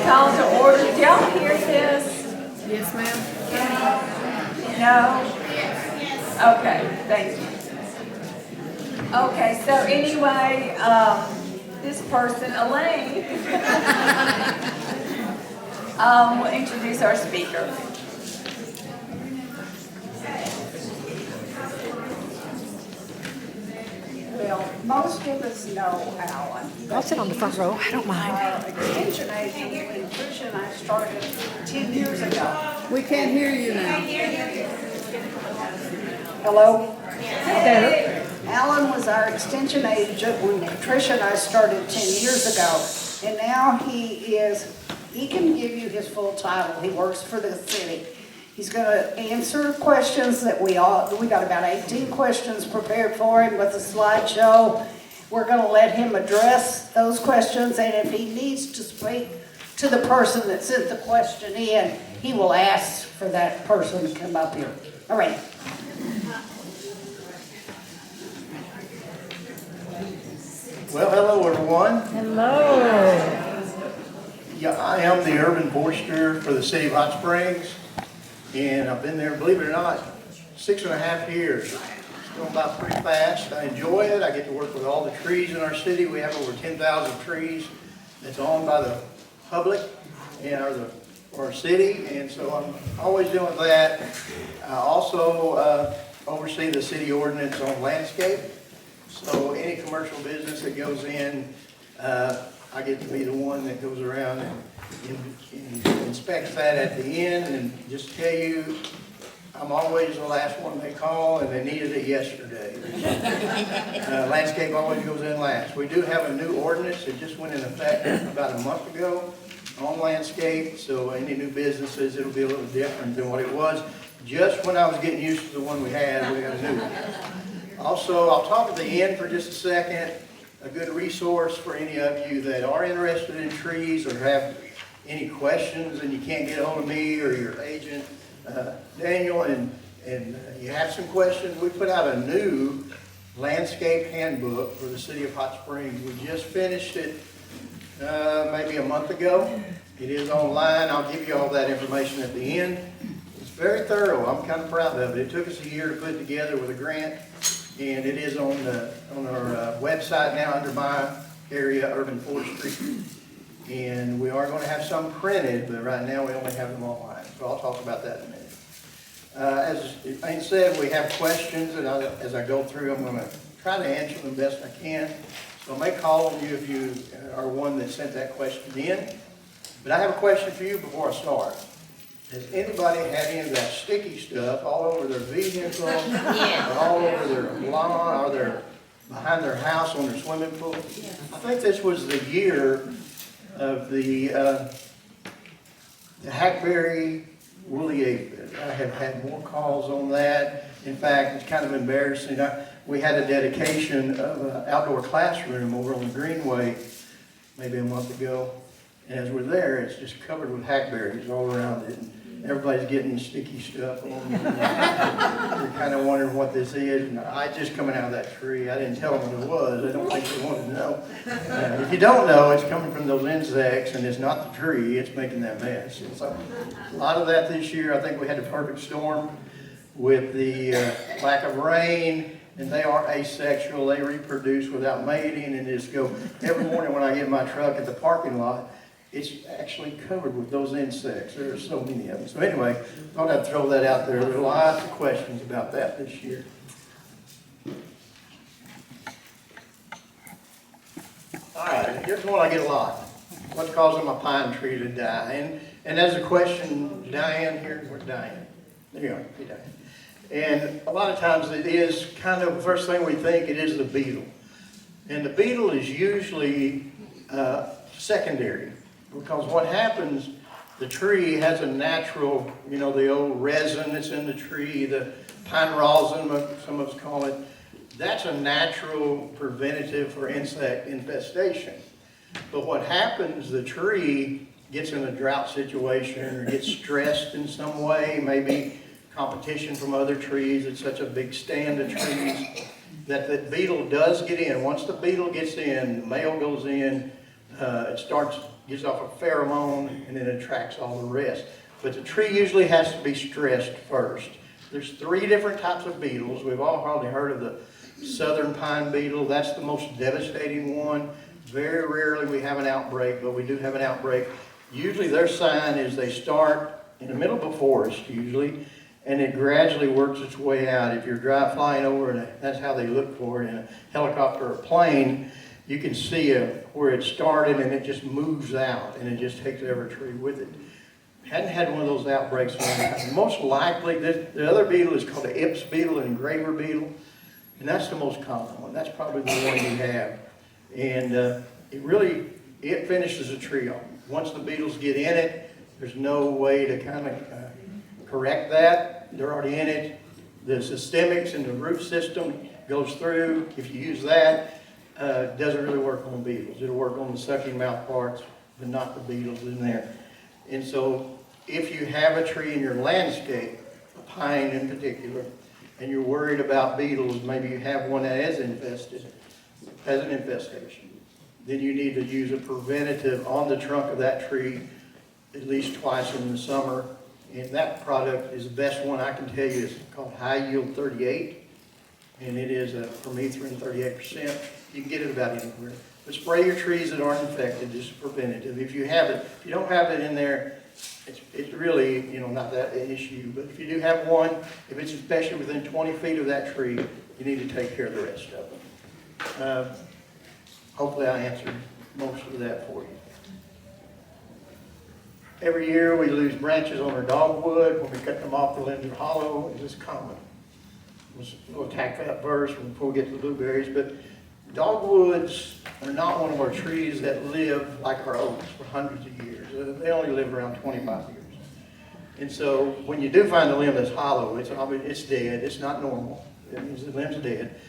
call to order. Did y'all hear this? Yes, ma'am. No? Okay, thank you. Okay, so anyway, this person, Elaine, will introduce our speaker. Well, most of us know Alan. I'll sit on the front row. I don't mind. Our extension agent when Tricia and I started 10 years ago. We can't hear you now. Hello? Alan was our extension agent when Tricia and I started 10 years ago. And now he can give you his full title. He works for the city. He's going to answer questions that we got about 18 questions prepared for him with a slideshow. We're going to let him address those questions, and if he needs to speak to the person that sent the question in, he will ask for that person to come up here. All right. Well, hello everyone. Hello. Yeah, I am the urban forester for the city of Hot Springs, and I've been there, believe it or not, 6.5 years. It's going by pretty fast. I enjoy it. I get to work with all the trees in our city. We have over 10,000 trees that's owned by the public and our city, and so I'm always doing that. I also oversee the city ordinance on landscape. So any commercial business that goes in, I get to be the one that goes around and inspects that at the end, and just tell you, I'm always the last one they call, and they needed it yesterday. Landscape always goes in last. We do have a new ordinance that just went in effect about a month ago on landscape, so any new businesses, it'll be a little different than what it was. Just when I was getting used to the one we had, we got a new one. Also, I'll talk at the end for just a second, a good resource for any of you that are interested in trees or have any questions and you can't get a hold of me or your agent, Daniel, and you have some questions. We put out a new landscape handbook for the city of Hot Springs. We just finished it maybe a month ago. It is online. I'll give you all that information at the end. It's very thorough. I'm kind of proud of it. It took us a year to put it together with a grant. And it is on our website now under my area, Urban Forestry. And we are going to have some printed, but right now we only have them online. So I'll talk about that in a minute. As Elaine said, we have questions, and as I go through, I'm going to try to answer them best I can. So I may call on you if you are one that sent that question in. But I have a question for you before I start. Has anybody had any of that sticky stuff all over their vehicle, or all over their lawn, or behind their house on their swimming pool? I think this was the year of the hackberry woolly aphid. I have had more calls on that. In fact, it's kind of embarrassing. We had a dedication of an outdoor classroom over on the Greenway maybe a month ago. And as we're there, it's just covered with hackberries all around it. Everybody's getting sticky stuff on them. They're kind of wondering what this is. And I just coming out of that tree. I didn't tell them what it was. I don't think they wanted to know. If you don't know, it's coming from those insects, and it's not the tree. It's making that mess. And so a lot of that this year. I think we had a perfect storm with the lack of rain. And they are asexual. They reproduce without mating, and just go every morning when I get in my truck at the parking lot. It's actually covered with those insects. There are so many of them. So anyway, thought I'd throw that out there. There are lots of questions about that this year. All right, here's one I get a lot. What's causing my pine tree to die? And as a question, Diane here, where's Diane? There you are, hey Diane. And a lot of times it is kind of the first thing we think, it is the beetle. And the beetle is usually secondary. Because what happens, the tree has a natural, the old resin that's in the tree, the pine rosin, some of us call it, that's a natural preventative for insect infestation. But what happens, the tree gets in a drought situation or gets stressed in some way, maybe competition from other trees, it's such a big stand of trees, that the beetle does get in. Once the beetle gets in, the male goes in, it starts gives off a pheromone, and then attracts all the rest. But the tree usually has to be stressed first. There's 3 different types of beetles. We've all probably heard of the southern pine beetle. That's the most devastating one. Very rarely we have an outbreak, but we do have an outbreak. Usually their sign is they start in the middle of a forest usually, and it gradually works its way out. If you're flying over, and that's how they look for it in a helicopter or a plane, you can see where it started, and it just moves out, and it just takes every tree with it. Hadn't had one of those outbreaks. Most likely, the other beetle is called the Ips beetle and engraver beetle, and that's the most common one. That's probably the one you have, and it finishes a tree off. Once the beetles get in it, there's no way to kind of correct that. They're already in it. The systemics in the root system goes through. If you use that, it doesn't really work on beetles. It'll work on the sucking mouth parts, but not the beetles in there. And so if you have a tree in your landscape, a pine in particular, and you're worried about beetles, maybe you have one that is infested, has an infestation, then you need to use a preventative on the trunk of that tree at least twice in the summer. And that product is the best one I can tell you. It's called High Yield 38, and it is a permethrin 38%. You can get it about anywhere. But spray your trees that aren't infected, just a preventative. If you have it, if you don't have it in there, it's really, not that an issue. But if you do have one, if it's especially within 20 feet of that tree, you need to take care of the rest of them. Hopefully I answered most of that for you. Every year we lose branches on our dogwood. When we cut them off, the limbs are hollow. It's just common. We'll attack that first before we get to the blueberries. But dogwoods are not one of our trees that live like our oaks for hundreds of years. They only live around 25 years. And so when you do find a limb that's hollow, it's dead. It's not normal. It means the limb's dead.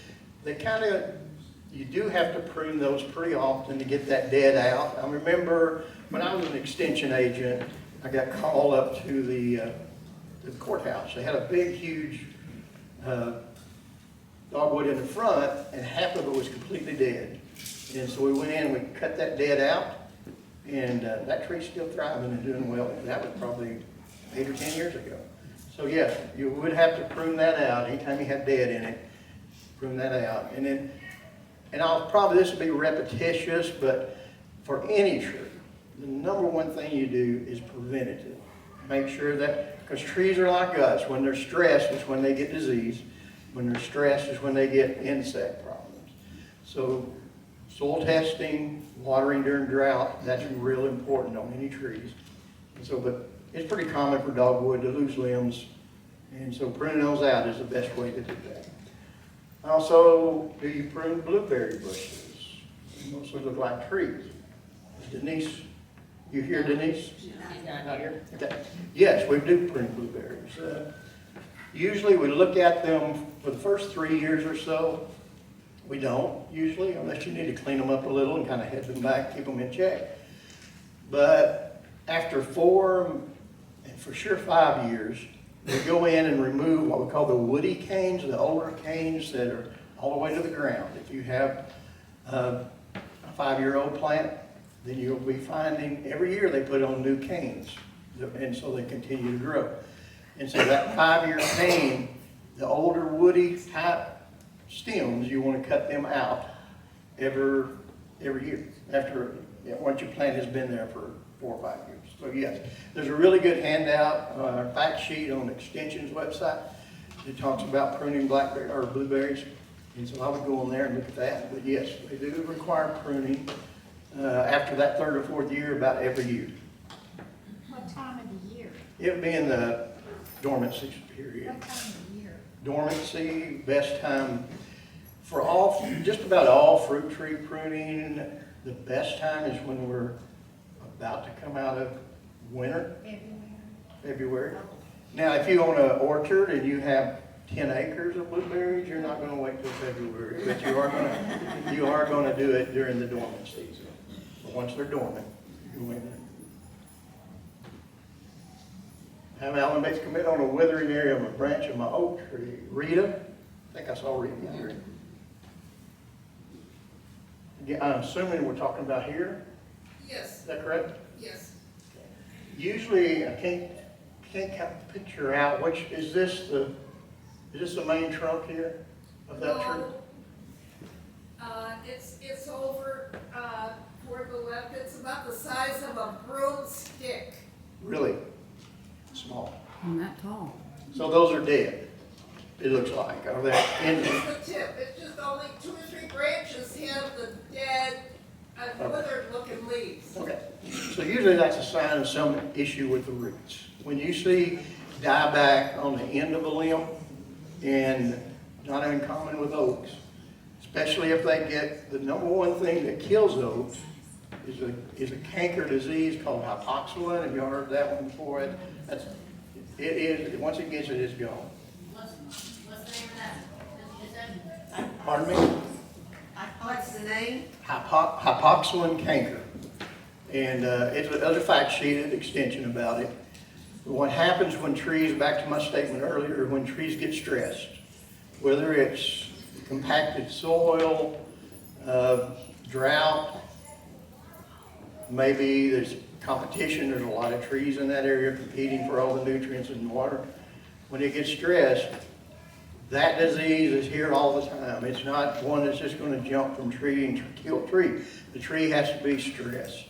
You do have to prune those pretty often to get that dead out. I remember when I was an extension agent, I got called up to the courthouse. They had a big, huge dogwood in the front, and half of it was completely dead. And so we went in and we cut that dead out, and that tree's still thriving and doing well. That was probably 8 or 10 years ago. So yes, you would have to prune that out. Anytime you have dead in it, prune that out. And this will be repetitious, but for any tree, the number one thing you do is preventative. Make sure that, because trees are like us, when they're stressed is when they get disease. When they're stressed is when they get insect problems. So soil testing, watering during drought, that's real important on any trees. And so, but it's pretty common for dogwood to lose limbs, and so pruning those out is the best way to do that. Also, do you prune blueberry bushes? They mostly look like trees. Denise, you here, Denise? Not here? Okay. Yes, we do prune blueberries. Usually we look at them for the first 3 years or so. We don't usually, unless you need to clean them up a little and kind of head them back, keep them in check. But after 4, and for sure 5 years, we go in and remove what we call the woody canes, the older canes that are all the way to the ground. If you have a 5-year-old plant, then you'll be finding every year they put on new canes, and so they continue to grow. And so that 5-year cane, the older woody type stems, you want to cut them out every year once your plant has been there for 4 or 5 years. So yes, there's a really good handout, fact sheet on Extension's website. It talks about pruning blackberry or blueberries, and so I would go on there and look at that. But yes, they do require pruning after that 3rd or 4th year, about every year. What time of the year? It would be in the dormancy period. What time of the year? Dormancy, best time for just about all fruit tree pruning. The best time is when we're about to come out of winter, February. Now, if you own an orchard and you have 10 acres of blueberries, you're not going to wait till February, but you are going to do it during the dormant season. But once they're dormant, you go in there. Have Alan makes commit on a withering area of a branch of my oak tree. Rita, I think I saw Rita here. I'm assuming we're talking about here. Yes, Is that correct? yes. Usually, I can't picture out which, is this the main trunk here of that tree? No, it's over, toward the left, it's about the size of a broomstick. Really small. I'm that tall. So those are dead, it looks like, are they? It's the tip, it's just only 2 or 3 branches have the dead, withered looking leaves. Okay, so usually that's a sign of some issue with the roots. When you see dieback on the end of a limb, and not uncommon with oaks, especially if they get, the number one thing that kills oaks is a canker disease called hypoxylin. Have you all heard that one before? Once it gets it, it's gone. What's the name of that? Pardon me? What's the name? Hypoxylin canker. And there's a fact sheet extension about it. What happens when trees, back to my statement earlier, when trees get stressed, whether it's compacted soil, drought, maybe there's competition, there's a lot of trees in that area competing for all the nutrients in the water. When it gets stressed, that disease is here all the time. It's not one that's just going to jump from tree and kill tree. The tree has to be stressed.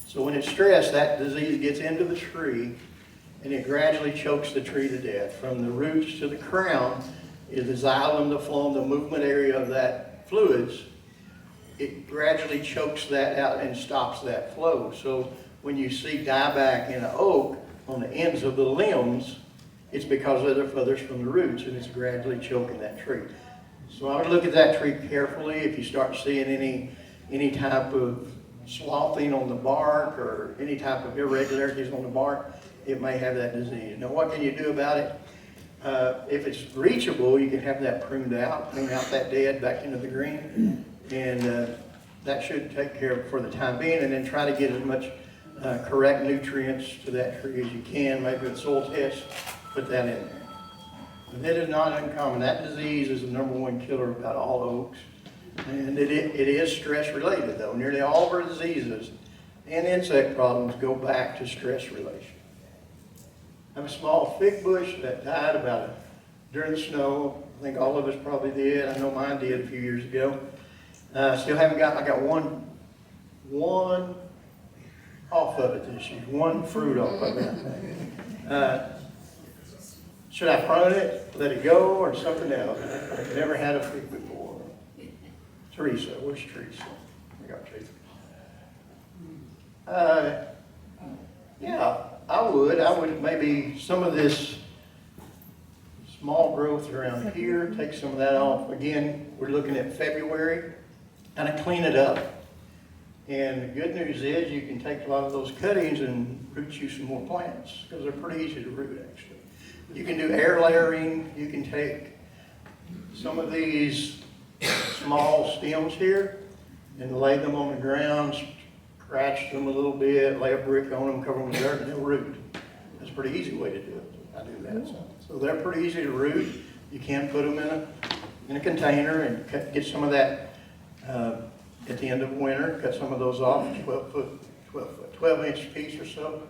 So when it's stressed, that disease gets into the tree and it gradually chokes the tree to death. From the roots to the crown is the xylem, the phloem, the movement area of that fluids. It gradually chokes that out and stops that flow. So when you see dieback in an oak on the ends of the limbs, it's because of the feathers from the roots, and it's gradually choking that tree. So I would look at that tree carefully. If you start seeing any type of sloughing on the bark or any type of irregularities on the bark, it may have that disease. Now, what can you do about it? If it's reachable, you can have that pruned out, prune out that dead back into the green, and that should take care of it for the time being, and then try to get as much correct nutrients to that tree as you can, maybe with soil test, put that in there. And that is not uncommon. That disease is the number one killer of about all oaks, and it is stress related though. Nearly all of our diseases and insect problems go back to stress relation. I have a small fig bush that died during the snow. I think all of us probably did. I know mine did a few years ago. Still haven't got, I got one off of it this year, one fruit off of it. Should I prune it, let it go, or something else? I've never had a fig before. Teresa, where's Teresa? I got Teresa. Yeah, I would maybe some of this small growth around here, take some of that off. Again, we're looking at February, kind of clean it up. And the good news is you can take a lot of those cuttings and root you some more plants because they're pretty easy to root actually. You can do air layering. You can take some of these small stems here and lay them on the ground, scratch them a little bit, lay a brick on them, cover them with dirt, and they'll root. That's a pretty easy way to do it. I do that. So they're pretty easy to root. You can put them in a container and get some of that at the end of winter. Cut some of those off, 12-inch piece or so,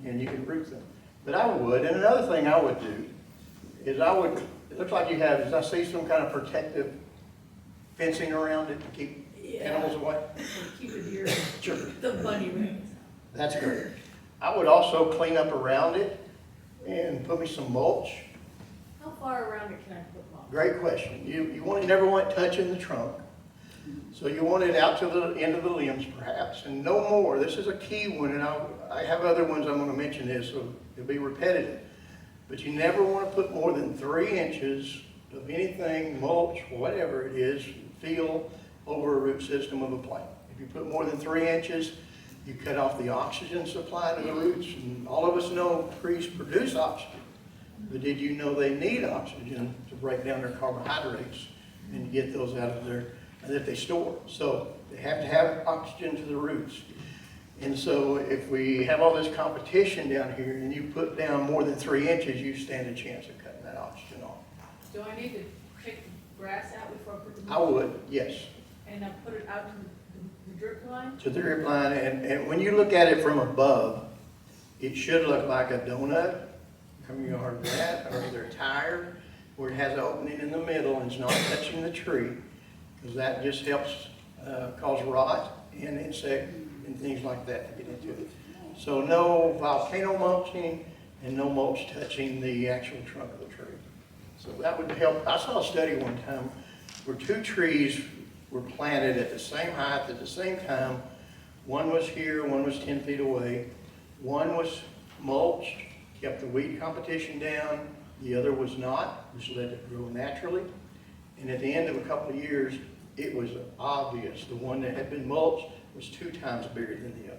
and you can root them. But I would, and another thing I would do is it looks like you have, I see some kind of protective fencing around it to keep animals away. Keep it here. Sure. The bunny rings. That's great. I would also clean up around it and put me some mulch. How far around it can I put mulch? Great question. You never want it touching the trunk. So you want it out to the end of the limbs perhaps, and no more. This is a key one, and I have other ones I'm going to mention this, so it'll be repetitive. But you never want to put more than 3 inches of anything, mulch, whatever it is, fill over a root system of a plant. If you put more than 3 inches, you cut off the oxygen supply to the roots, and all of us know trees produce oxygen. But did you know they need oxygen to break down their carbohydrates and get those out of there that they store? So they have to have oxygen to the roots. And so if we have all this competition down here and you put down more than 3 inches, you stand a chance of cutting that oxygen off. Do I need to take the grass out before I put the mulch? I would, yes. And put it out to the drip line? to the drip line, and when you look at it from above, it should look like a donut. Have you heard of that? Or either a tire, where it has an opening in the middle and it's not touching the tree, because that just helps cause rot and insect and things like that to get into it. So no volcano mulching and no mulch touching the actual trunk of the tree. So that would help. I saw a study one time where 2 trees were planted at the same height at the same time. One was here, one was 10 feet away. One was mulched, kept the weed competition down. The other was not, just let it grow naturally. And at the end of a couple of years, it was obvious the one that had been mulched was 2 times bigger than the other.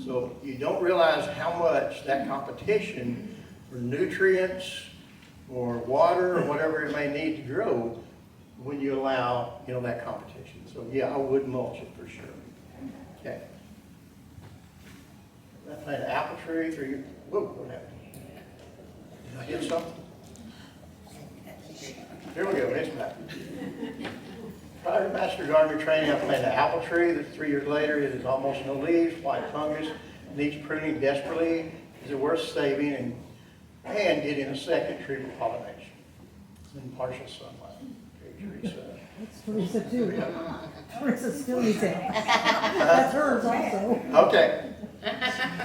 So you don't realize how much that competition for nutrients or water or whatever it may need to grow when you allow, that competition. So yeah, I would mulch it for sure. Okay. I planted an apple tree 3 years. Whoa, what happened? Did I hit something? Here we go, it's back. Prior to master gardener training, I planted an apple tree that 3 years later it has almost no leaves, white fungus, needs pruning desperately. Is it worth saving and getting a second tree for pollination? It's in partial sunlight. Okay, Teresa. That's Teresa too. Teresa still needs it. That's hers also. Okay.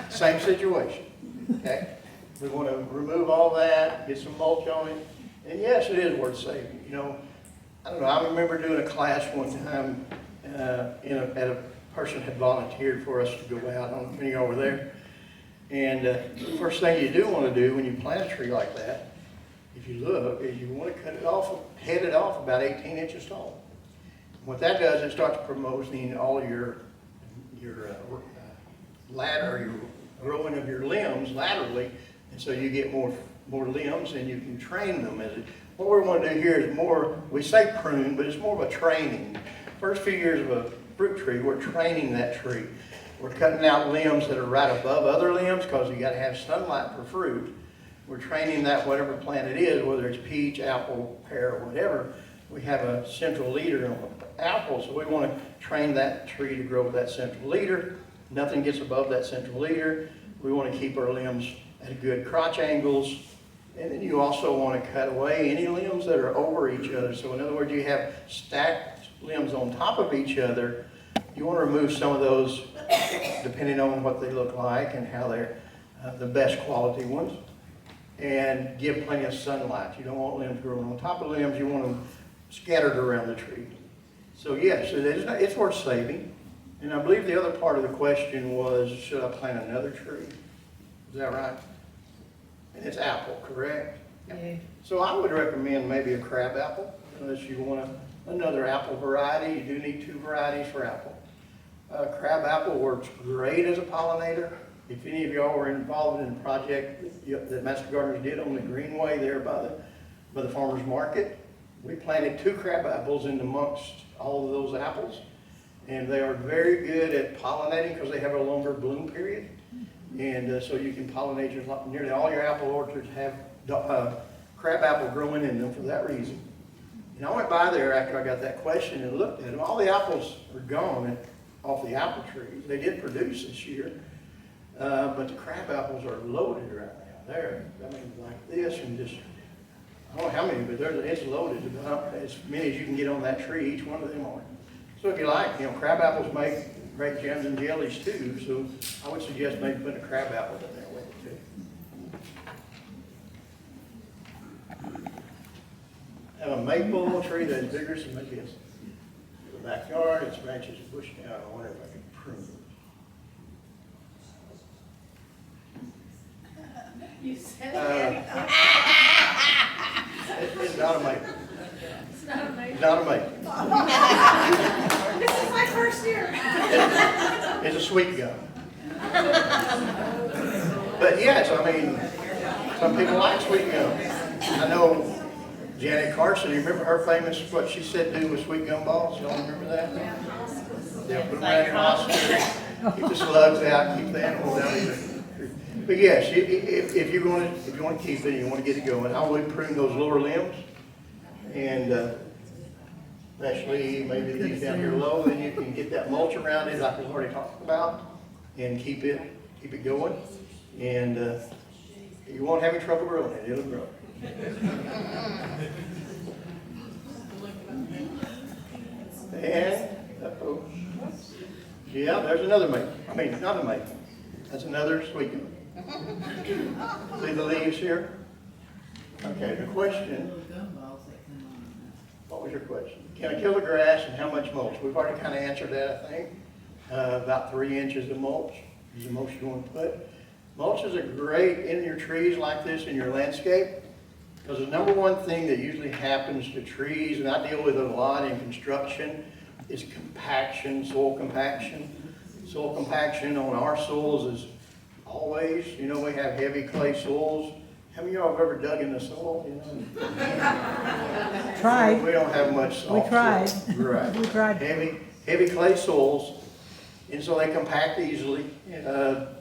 Same situation. Okay. We want to remove all that, get some mulch on it. And yes, it is worth saving. I don't know, I remember doing a class one time at a person had volunteered for us to go out. I don't know if any of y'all were there. And the first thing you do want to do when you plant a tree like that, if you look, is you want to cut it off, head it off about 18 inches tall. What that does, it starts promoting all of your ladder, your growing of your limbs laterally, and so you get more limbs and you can train them. What we want to do here is more, we say prune, but it's more of a training. First few years of a fruit tree, we're training that tree. We're cutting out limbs that are right above other limbs because you got to have sunlight for fruit. We're training that whatever plant it is, whether it's peach, apple, pear, or whatever. We have a central leader on the apple, so we want to train that tree to grow with that central leader. Nothing gets above that central leader. We want to keep our limbs at good crotch angles. And then you also want to cut away any limbs that are over each other. So in other words, you have stacked limbs on top of each other. You want to remove some of those depending on what they look like and how they're the best quality ones. And give plenty of sunlight. You don't want limbs growing on top of limbs. You want them scattered around the tree. So yes, it's worth saving. And I believe the other part of the question was, should I plant another tree? Is that right? And it's apple, correct? Yeah. So I would recommend maybe a crab apple, unless you want another apple variety. You do need 2 varieties for apple. Crab apple works great as a pollinator. If any of y'all were involved in a project that Master Gardeners did on the Greenway there by the farmer's market, we planted 2 crab apples in amongst all of those apples. And they are very good at pollinating because they have a longer bloom period. And so you can pollinate nearly all your apple orchards have crab apple growing in them for that reason. And I went by there after I got that question and looked at them. All the apples are gone off the apple trees. They did produce this year, but the crab apples are loaded right now. They're, like this and just, I don't know how many, but it's loaded. About as many as you can get on that tree, each one of them are. So if you like, crab apples make great jams and jellies too, so I would suggest maybe putting a crab apple in there with it too. Have a maple tree that's bigger, so maybe it's in the backyard, its branches are bushed out. I wonder if I can prune it. You said it. It's not a maple. It's not amazing. Not a maple. This is my first year. It's a sweet gum. But yes, some people like sweet gum. I know Janet Carson, you remember her famous, what she said do with sweet gum balls? Y'all remember that? Yeah, put them around your house, keep the slugs out, keep the animals out of your. But yes, if you want to keep it and you want to get it going, I would prune those lower limbs and especially maybe these down here low, then you can get that mulch around it like we've already talked about and keep it going. And you won't have any trouble growing it, it'll grow. And, uh-oh. Yeah, there's another maple. I mean, not a maple. That's another sweet one. See the leaves here? Okay, the question, what was your question? Can I kill the grass and how much mulch? We've already kind of answered that, I think. About 3 inches of mulch is the most you want to put. Mulch is a great in your trees like this in your landscape, because the number one thing that usually happens to trees, and I deal with it a lot in construction, is compaction, soil compaction. Soil compaction on our soils is always, you know, we have heavy clay soils. How many of y'all have ever dug in the soil? You know? Tried. We don't have much soil. We tried. Right. We tried. Heavy clay soils, and so they compact easily.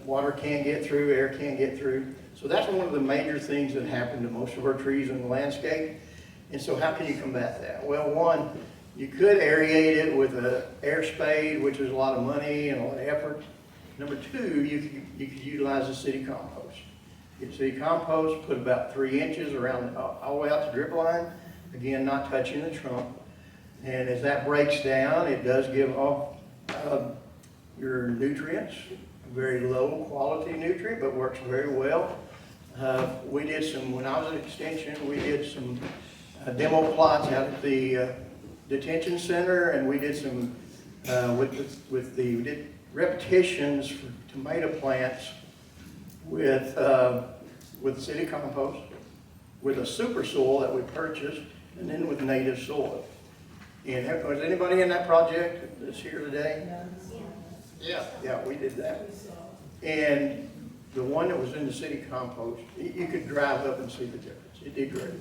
Water can't get through, air can't get through. So that's one of the major things that happen to most of our trees in the landscape. And so how can you combat that? Well, one, you could aerate it with an air spade, which is a lot of money and a lot of effort. Number two, you could utilize the city compost. Get city compost, put about 3 inches around, all the way out the drip line. Again, not touching the trunk. And as that breaks down, it does give off your nutrients, a very low quality nutrient, but works very well. We did some, when I was at Extension, we did some demo plots out at the detention center, and we did some, we did repetitions for tomato plants with city compost, with a super soil that we purchased, and then with native soil. And was anybody in that project that's here today? Yeah, we did that. And the one that was in the city compost, you could drive up and see the difference. It did great.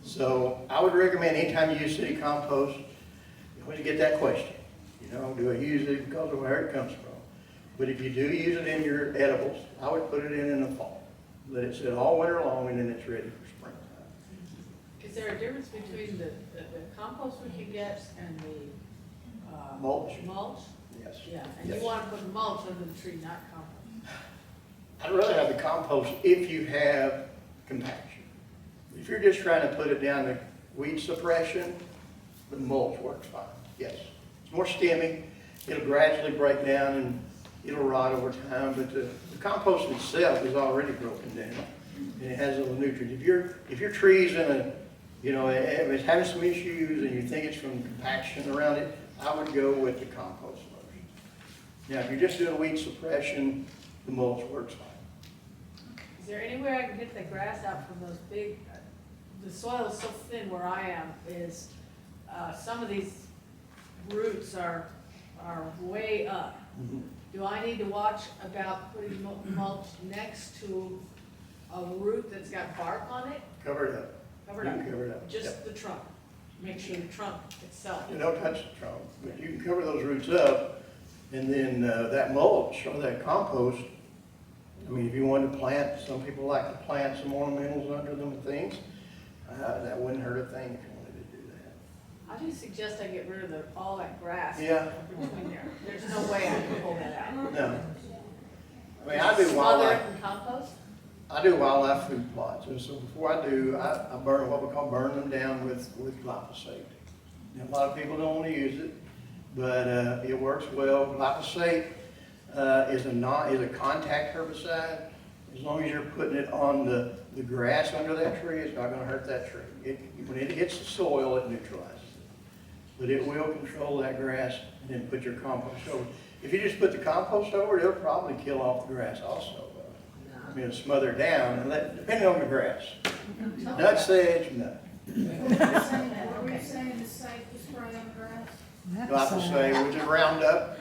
So I would recommend anytime you use city compost, you always get that question. You know, do I use it because of where it comes from? But if you do use it in your edibles, I would put it in the fall. Let it sit all winter long, and then it's ready for springtime. Is there a difference between the compost we can get and the Mulch? mulch? Yes. Yeah, and Yes. you want to put mulch under the tree, not compost. I'd rather have the compost if you have compaction. If you're just trying to put it down to weed suppression, the mulch works fine, yes. It's more stemmy, it'll gradually break down and it'll rot over time, but the compost itself is already broken down and it has little nutrients. If your tree's in a, you know, if it's having some issues and you think it's from compaction around it, I would go with the compost first. Now, if you're just doing weed suppression, the mulch works fine. Is there any way I can get the grass out from those big, the soil is so thin where I am, is some of these roots are way up. Do I need to watch about putting mulch next to a root that's got bark on it? Cover it up. Cover You it can up? cover it up. Just Yep. the trunk? Make sure the trunk itself. You don't touch the trunk, but you can cover those roots up, and then that mulch or that compost, I mean, if you wanted to plant, some people like to plant some ornamentals under them and things, that wouldn't hurt a thing if you wanted to do that. I do suggest I get rid of all that grass Yeah. between there. There's no way I can pull that out. No. I mean, I do Smother wildlife, it in compost? I do wildlife food plots, and so before I do, I burn what we call burn them down with glyphosate. Now, a lot of people don't want to use it, but it works well. Glyphosate is a contact herbicide. As long as you're putting it on the grass under that tree, it's not going to hurt that tree. When it hits the soil, it neutralizes it. But it will control that grass, and then put your compost over. If you just put the compost over it, it'll probably kill off the grass also. I mean, it'll smother down, and depending on the grass. Nutsedge, no. Are we saying it's safe to spray on grass? Glyphosate, which is Roundup,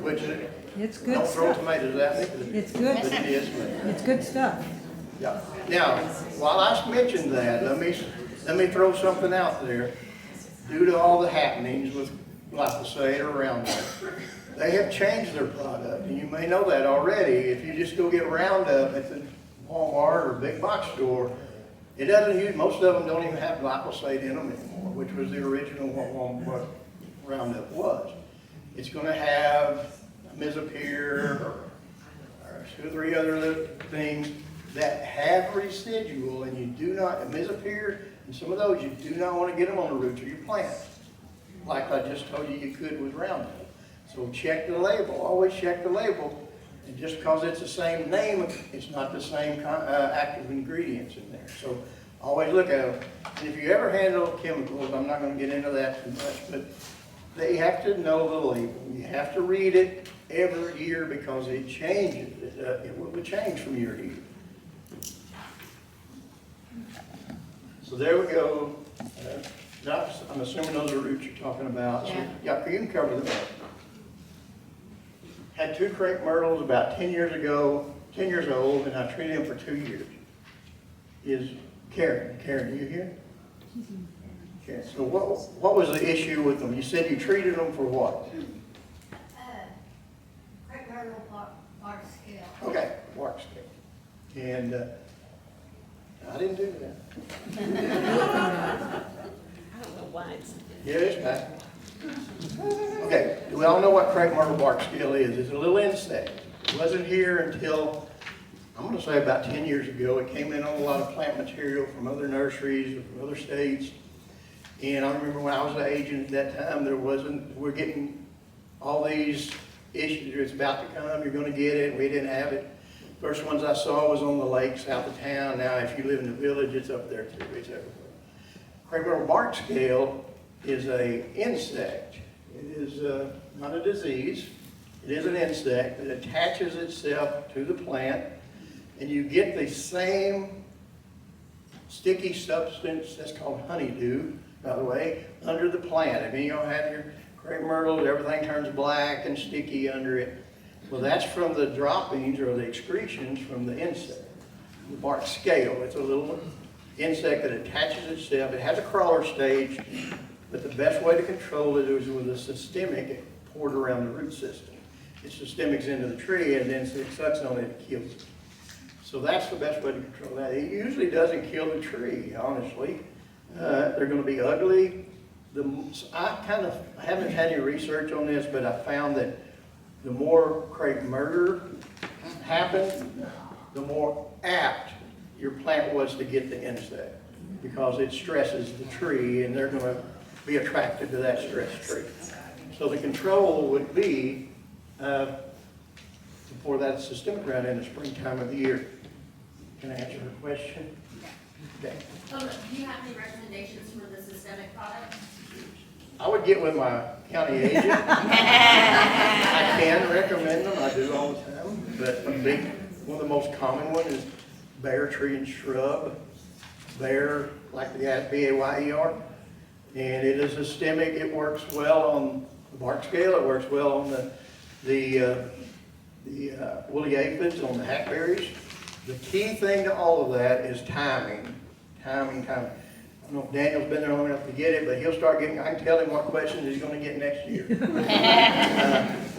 which is, It's good don't throw stuff. tomatoes at me. It's good. But it is, but, It's good stuff. yeah. Now, while I mentioned that, let me throw something out there. Due to all the happenings with glyphosate or Roundup, they have changed their product, and you may know that already. If you just go get Roundup at the Walmart or big box store, it doesn't use, most of them don't even have glyphosate in them anymore. which was the original what Roundup was. It's going to have Mizapir or 2 or 3 other little things that have residual, and you do not, Mizapir and some of those, you do not want to get them on the roots of your plant, like I just told you you could with Roundup. So check the label, always check the label, and just because it's the same name, it's not the same active ingredients in there. So always look at them. And if you ever handle chemicals, I'm not going to get into that too much, but they have to know the label. You have to read it every year because it changes. It will change from year to year. So there we go. I'm assuming those are roots you're talking about. So, yeah, you can cover them. Had 2 crepe myrtles about 10 years ago, 10 years old, and I treated them for 2 years. Is Karen, are you here? Okay, so what was the issue with them? You said you treated them for what? Crepe myrtle bark scale. Okay, bark scale. And I didn't do that. I don't know why it's. Yeah, it's back. Okay, we all know what crepe myrtle bark scale is. It's a little insect. It wasn't here until, I'm going to say about 10 years ago. It came in on a lot of plant material from other nurseries or from other states. And I remember when I was an agent at that time, we're getting all these issues. It's about to come, you're going to get it. We didn't have it. First ones I saw was on the lake south of town. Now, if you live in the village, it's up there too. It's everywhere. Crepe myrtle bark scale is an insect. It is not a disease. It is an insect that attaches itself to the plant, and you get the same sticky substance that's called honeydew, by the way, under the plant. I mean, you'll have your crepe myrtles, everything turns black and sticky under it. Well, that's from the droppings or the excretions from the insect, the bark scale. It's a little insect that attaches itself. It has a crawler stage, but the best way to control it is with a systemic poured around the root system. It systemics into the tree, and then it sucks on it and kills it. So that's the best way to control that. It usually doesn't kill the tree, honestly. They're going to be ugly. I haven't had any research on this, but I found that the more crepe murder happened, the more apt your plant was to get the insect, because it stresses the tree, and they're going to be attracted to that stressed tree. So the control would be to pour that systemic around in the springtime of the year. Can I answer her question? Okay. Do you have any recommendations for the systemic product? I would get with my county agent. I can recommend them, I do all the time, but one of the most common ones is Bayer tree and shrub. Bayer, like the B-A-Y-E-R, and it is systemic. It works well on the bark scale. It works well on the woolly aphids, on the hackberries. The key thing to all of that is timing. Timing. I don't know if Daniel's been there long enough to get it, but he'll start getting, I can tell him what questions he's going to get next year.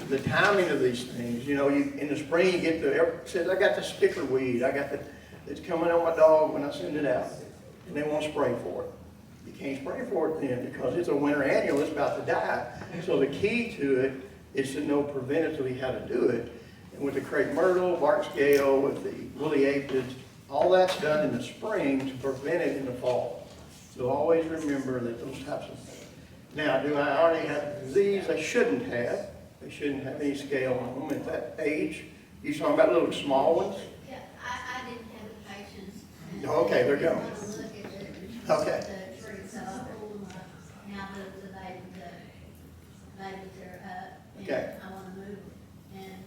The timing of these things, you know, in the spring you get says, I got the sticker weed, it's coming on my dog when I send it out, and they won't spray for it. You can't spray for it then because it's a winter annual, it's about to die. So the key to it is to know preventatively how to do it. And with the crepe myrtle, bark scale, with the woolly aphids, all that's done in the spring to prevent it in the fall. So always remember that those types of things. Now, do I already have a disease? They shouldn't have. They shouldn't have any scale on them at that age. You talking about little small ones? Yeah, I didn't have the patience. Okay, they're going. I want to look at Okay. the tree, so I pulled them up. Now the babies are up. And Okay. I want to move them. And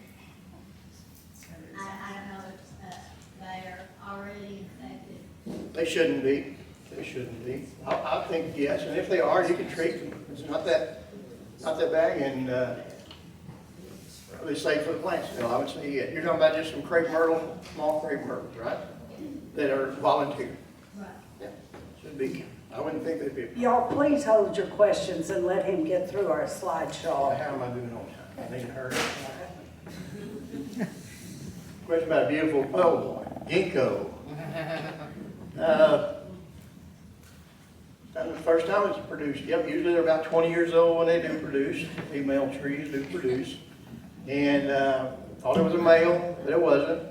I don't know if they are already infected. They shouldn't be. They shouldn't be. I think yes, and if they are, you can treat them. It's not that bad, and really safe for the plant still. I would say yeah. You're talking about just some crepe myrtle, small crepe myrtles, right? That are volunteer. Right. Yeah, should be. I wouldn't think they'd be. Y'all, please hold your questions and let him get through our slideshow. How am I doing on time? I need to hurry. Question about a beautiful, oh boy, ginkgo. And the first time it's produced, yep, usually they're about 20 years old when they do produce. Female trees do produce. And thought it was a male, but it wasn't.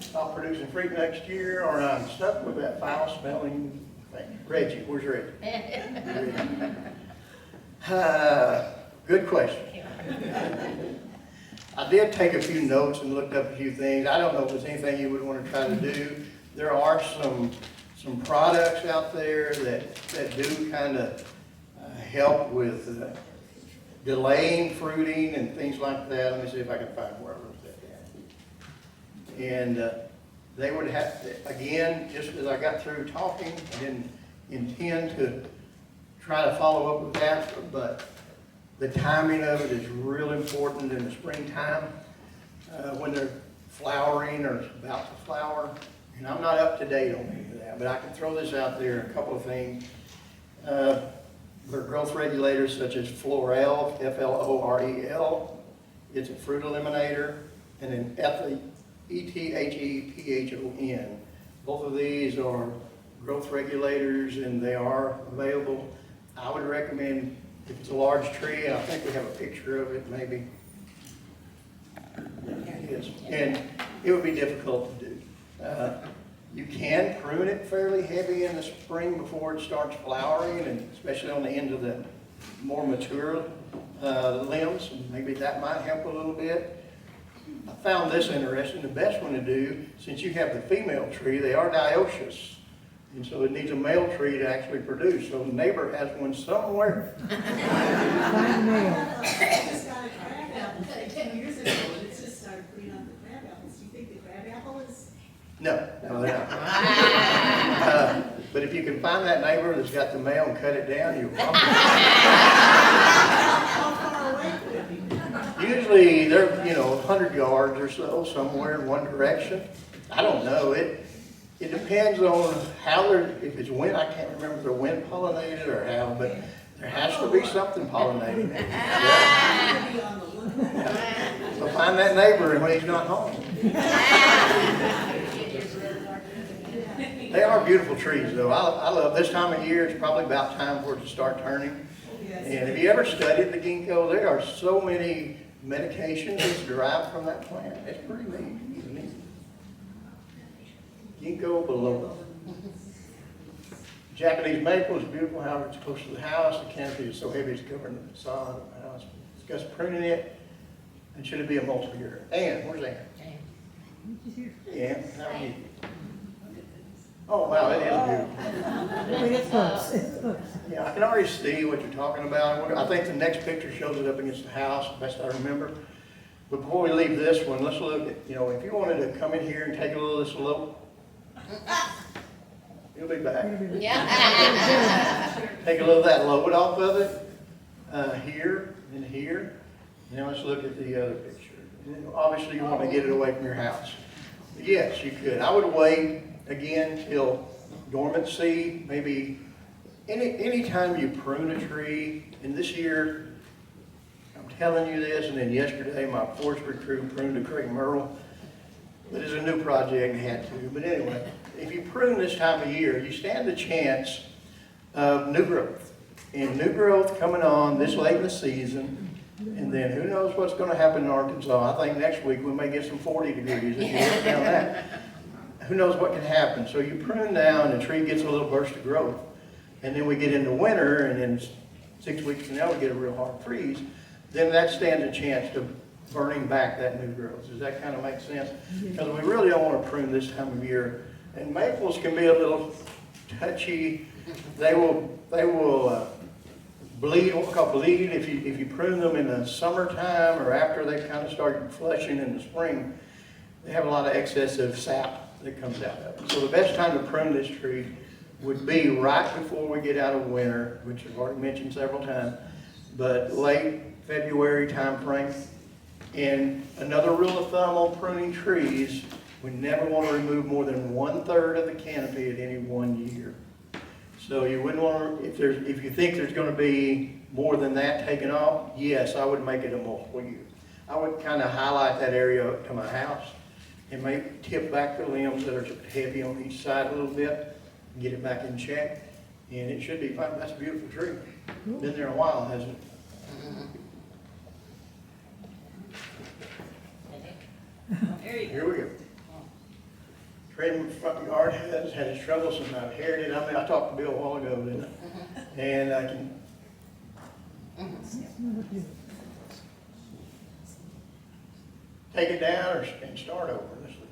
Stop producing fruit next year, or I'm stuck with that foul smelling thing. Reggie, where's Reggie? Good question. I did take a few notes and looked up a few things. I don't know if there's anything you would want to try to do. There are some products out there that do kind of help with delaying fruiting and things like that. Let me see if I can find where I wrote that down. And they would have, again, just as I got through talking, I didn't intend to try to follow up with that, but the timing of it is real important in the springtime when they're flowering or about to flower. And I'm not up to date on any of that, but I can throw this out there, a couple of things. There are growth regulators such as Florel, F-L-O-R-E-L. It's a fruit eliminator, and then E-T-H-E-P-H-O-N. Both of these are growth regulators, and they are available. I would recommend, if it's a large tree, and I think we have a picture of it maybe. Yes. And it would be difficult to do. You can prune it fairly heavy in the spring before it starts flowering, and especially on the end of the more mature limbs. Maybe that might help a little bit. I found this interesting. The best one to do, since you have the female tree, they are dioecious. And so it needs a male tree to actually produce. So the neighbor has one somewhere. Find male. I just got a crab apple 10 years ago, and it's just started putting on the crab apples. Do you think the crab apple is? No, they're not. But if you can find that neighbor that's got the male and cut it down, you'll probably. How far away could it be? Usually they're, 100 yards or so, somewhere in one direction. I don't know. It depends on how they're, if it's wind, I can't remember if they're wind pollinated or how, but there has to be something pollinating it. Yeah. So find that neighbor when he's not home. They are beautiful trees though. I love this time of year. It's probably about time for it to start turning. And have you ever studied the ginkgo? There are so many medications that's derived from that plant. It's pretty neat. Ginkgo biloba. Japanese maple is beautiful, however, it's close to the house. The canopy is so heavy it's covering the facade of the house. Discuss pruning it, and should it be a multi-year? Ann, where's Ann? Ann, how are you? Oh, wow, it is beautiful. It's close, it's close. Yeah, I can already see what you're talking about. I think the next picture shows it up against the house, best I remember. But before we leave this one, let's look at, if you wanted to come in here and take a little of this slope, you'll be back. Take a little of that load off of it, here and here. Now let's look at the other picture. And obviously you want to get it away from your house. But yes, you could. I would wait again till dormancy, maybe any time you prune a tree, and this year, I'm telling you this, and then yesterday my forestry crew pruned a crepe myrtle. It is a new project and had to, but anyway, if you prune this time of year, you stand a chance of new growth. And new growth coming on this late in the season, and then who knows what's going to happen in Arkansas. I think next week we may get some 40 degrees if you look down that. Who knows what can happen. So you prune down, the tree gets a little burst of growth. And then we get into winter, and then 6 weeks from now we get a real hard freeze. Then that stands a chance to burning back that new growth. Does that kind of make sense? Because we really don't want to prune this time of year. And maples can be a little touchy. They will bleed, what we call bleed, if you prune them in the summertime or after they kind of start flushing in the spring. They have a lot of excessive sap that comes out of it. So the best time to prune this tree would be right before we get out of winter, which I've already mentioned several times, but late February time frame. And another rule of thumb on pruning trees, we never want to remove more than 1/3 of the canopy at any one year. So you wouldn't want to, if you think there's going to be more than that taken off, yes, I would make it a multiple year. I would kind of highlight that area up to my house and tip back the limbs that are heavy on each side a little bit, and get it back in check. And it should be fine. That's a beautiful tree. Been there a while, hasn't it? Here we go. Tree in the front yard has had its troubles and I've inherited. I mean, I talked to Bill a while ago, didn't I? And I can. Take it down and start over.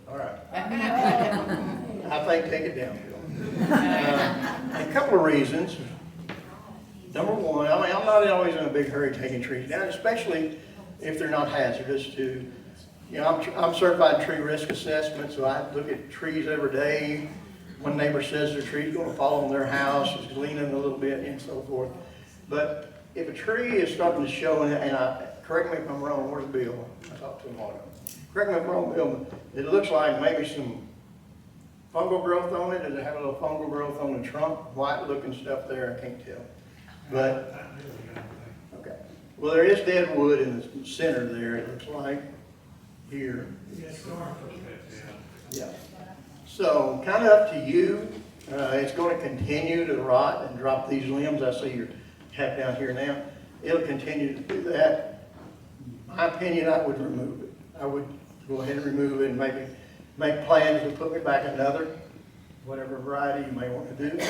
All right. I think take it down, Bill. A couple of reasons. Number one, I mean, I'm not always in a big hurry taking trees down, especially if they're not hazardous to, you know, I'm certified tree risk assessment, so I look at trees every day. One neighbor says their tree's going to fall on their house, it's leaning a little bit and so forth. But if a tree is starting to show, correct me if I'm wrong, where's Bill? I talked to him all day. Correct me if I'm wrong, Bill, it looks like maybe some fungal growth on it. Does it have a little fungal growth on the trunk? White looking stuff there, I can't tell. But, okay. Well, there is dead wood in the center there, it looks like, here. Yeah. So, kind of up to you. It's going to continue to rot and drop these limbs. I see your hat down here now. It'll continue to do that. My opinion, I would remove it. I would go ahead and remove it and maybe make plans to put me back another, whatever variety you may want to do.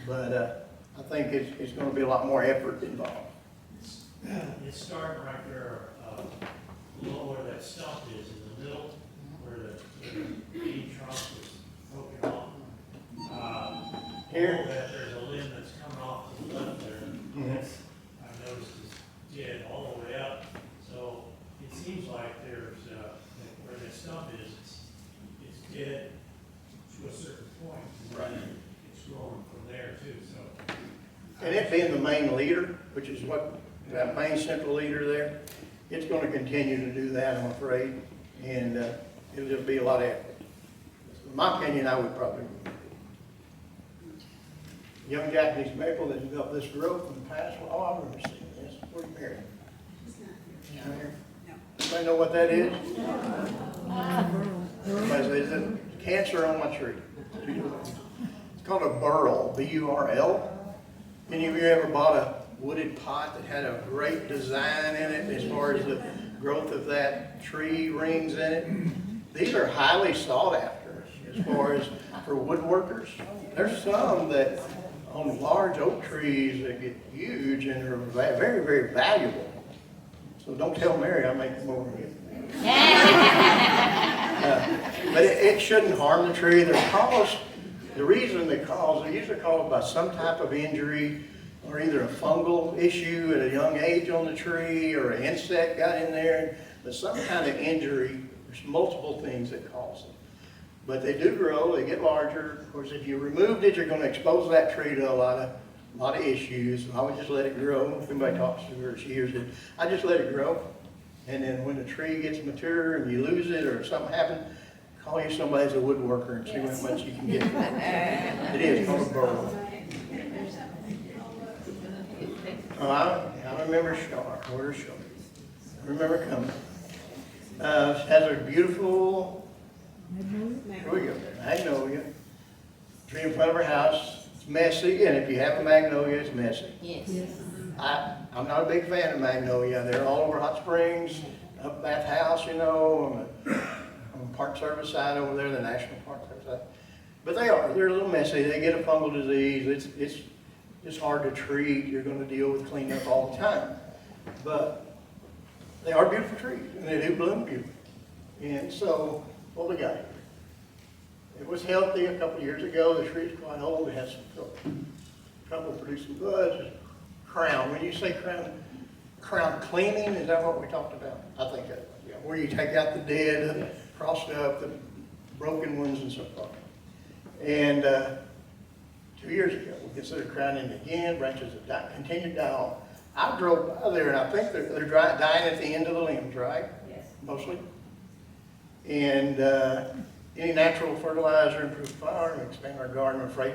But I think it's going to be a lot more effort involved. It's starting right there, below where that stump is in the middle, where the main trunk was broken off. Here? Below that, there's a limb that's coming off to the left there. That's, I've noticed is dead all the way up. So it seems like there's, where that stump is, it's dead to a certain point. And Right. then it's growing from there too, so. And it being the main leader, which is what, that main central leader there, it's going to continue to do that, I'm afraid, and it'll just be a lot of effort. In my opinion, I would probably remove it. Young Japanese maple that's got this growth in the past, well, I've never seen this. Where's Mary? Anybody know what that is? Somebody says, is it cancer on my tree? It's called a burl, B-U-R-L. Any of you ever bought a wooded pot that had a great design in it as far as the growth of that tree rings in it? These are highly sought after as far as for woodworkers. There's some that on large oak trees that get huge and are very, very valuable. So don't tell Mary I make them over here. But it shouldn't harm the tree. They're caused, the reason they're usually caused by some type of injury or either a fungal issue at a young age on the tree or an insect got in there. But some kind of injury, there's multiple things that cause them. But they do grow, they get larger. Of course, if you removed it, you're going to expose that tree to a lot of issues. I would just let it grow. If anybody talks to her, she hears it. I just let it grow. And then when the tree gets mature and you lose it or something happens, call you somebody as a woodworker and see how much you can get. It is called a burl. Oh, I remember Shar. Where's Shar? I remember coming. Has a beautiful, here we go, magnolia. Tree in front of her house. It's messy, and if you have a magnolia, it's messy. Yes. I'm not a big fan of magnolia. They're all over Hot Springs, up Bath House, you know, on the Park Service side over there, the National Park Service side. But they're a little messy. They get a fungal disease. It's hard to treat. You're going to deal with cleanup all the time. But they are beautiful trees, and they do bloom beautifully. And so, what we got here? It was healthy a couple of years ago. The tree's quite old. It has some trouble producing buds. Crown. When you say crown cleaning, is that what we talked about? I think that, yeah. Where you take out the dead, crossed up, the broken ones and so forth. And 2 years ago, we considered crowning again. Branches have continued to die off. I drove by there, and I think they're dying at the end of the limbs, right? Yes. Mostly. And any natural fertilizer, improve flower, and expand our garden. I'm afraid,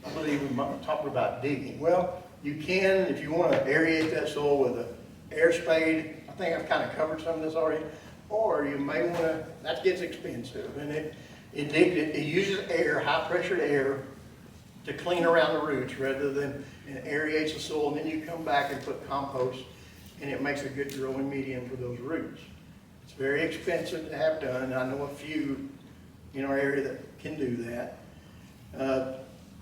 I believe we might talk about digging. Well, you can, if you want to aerate that soil with an air spade. I think I've kind of covered some of this already. Or you may want to, that gets expensive, and it uses air, high pressured air, to clean around the roots rather than, it aerates the soil, and then you come back and put compost, and it makes a good growing medium for those roots. It's very expensive to have done, and I know a few in our area that can do that.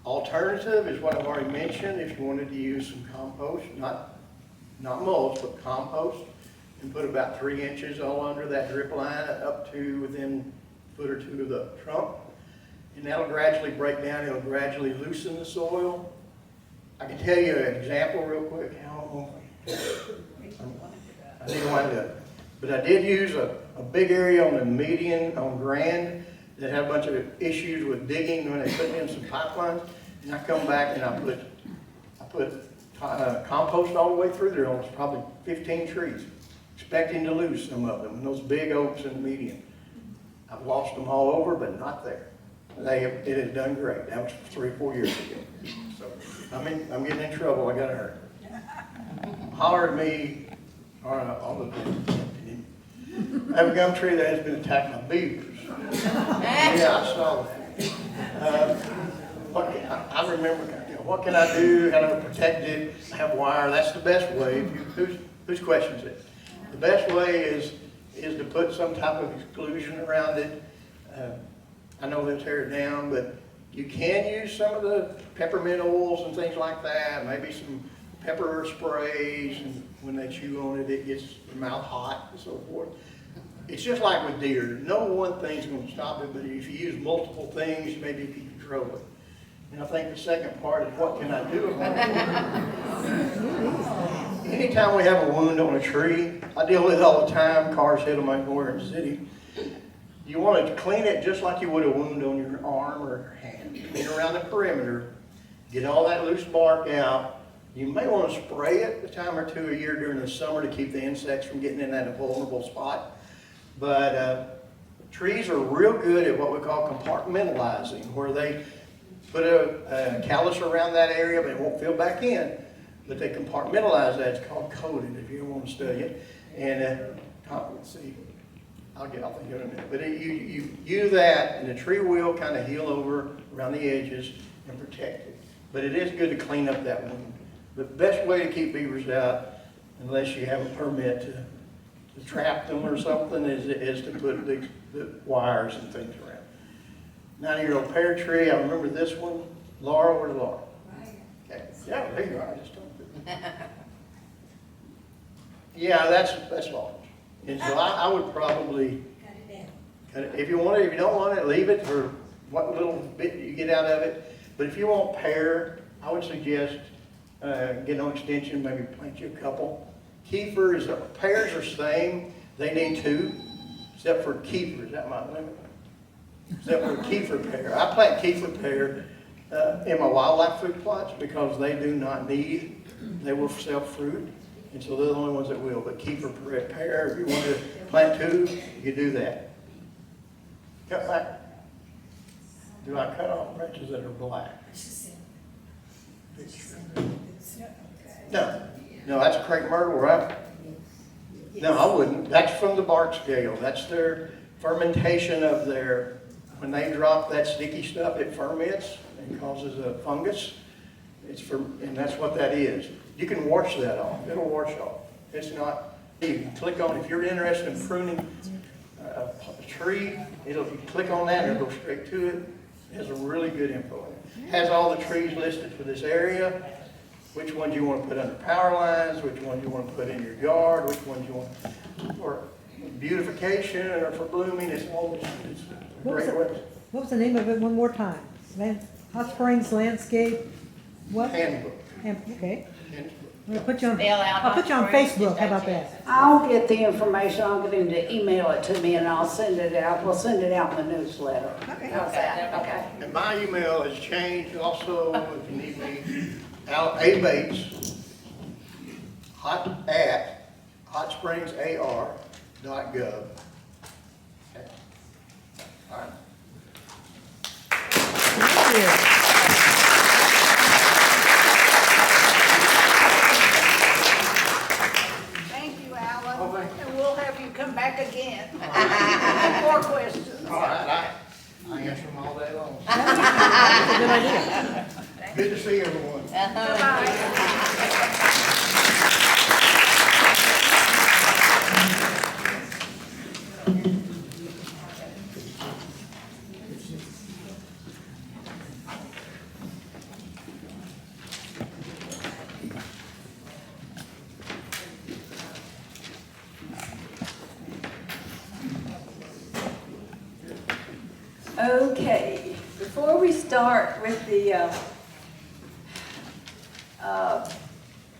Alternative is what I've already mentioned, if you wanted to use some compost, not mulch, but compost, and put about 3 inches all under that drip line up to within a foot or two of the trunk. And that'll gradually break down, it'll gradually loosen the soil. I can tell you an example real quick. I didn't wind up. But I did use a big area on the median on Grand that had a bunch of issues with digging when they put in some pipelines. And I come back and I put compost all the way through there on probably 15 trees, expecting to lose some of them, and those big oaks in the median. I've lost them all over, but not there. It has done great. That was 3 or 4 years ago. So I'm getting in trouble. I got hurt. Holler at me on the I have a gum tree that has been attacked by beavers. Yeah, I saw that. I remember, what can I do? How do I protect it? I have wire. That's the best way. Whose question is it? The best way is to put some type of exclusion around it. I know they'll tear it down, but you can use some of the peppermint oils and things like that, maybe some pepper sprays, and when they chew on it, it gets their mouth hot and so forth. It's just like with deer. No one thing's going to stop it, but if you use multiple things, maybe you can control it. And I think the second part is, what can I do about it? Anytime we have a wound on a tree, I deal with it all the time, cars hit them everywhere in the city. You want to clean it just like you would a wound on your arm or your hand. Clean around the perimeter, get all that loose bark out. You may want to spray it a time or two a year during the summer to keep the insects from getting in that vulnerable spot. But trees are real good at what we call compartmentalizing, where they put a callus around that area, but it won't fill back in. But they compartmentalize that. It's called coating, if you want to study it. And let's see. I'll think of it in a minute. But you do that, and the tree will kind of heal over around the edges and protect it. But it is good to clean up that wound. The best way to keep beavers out, unless you have a permit to trap them or something, is to put the wires and things around. 90-year-old pear tree. I remember this one. Laura, where's Laura? Okay. Yeah, there you are. I just don't do it. Yeah, that's large. And so I would probably cut it. If you want it, if you don't want it, leave it for what little bit you get out of it. But if you want pear, I would suggest get no extension, maybe plant you a couple. Pears are the same. They need 2, except for kefir. Is that my limit? Except for kefir pear. I plant kefir pear in my wildlife food plots because they do not need, they will self-fruit. And so they're the only ones that will. But kefir pear, if you want to plant 2, you do that. Cut back. Do I cut off branches that are black? No, that's crepe myrtle, right? No, I wouldn't. That's from the bark scale. That's their fermentation of their, when they drop that sticky stuff, it ferments and causes a fungus. And that's what that is. You can wash that off. It'll wash off. It's not, you can click on, if you're interested in pruning a tree, if you click on that, it'll go straight to it. It has a really good info in it. Has all the trees listed for this area, which ones you want to put under power lines, which ones you want to put in your yard, which ones you want for beautification or for blooming. It's all it's great ways. What was the name of it one more time? Hot Springs Landscape, what? Handbook. Okay. Handbook. I'm gonna put you on, Spell out I'll put you on Hot Springs, Facebook, how about that? I'll get the information, I'll get him to email it to me and I'll send it out. We'll send it out in the newsletter. How's that? Okay. And my email has changed also, if you need me, A. Bates, at hotspringsar.gov. Okay. All right. Thank you. Thank you, Alan. Oh, thank you. And we'll have you come back again. More questions. All right, I answer them all day long. That's a good idea. Good to see everyone. Okay, before we start with the,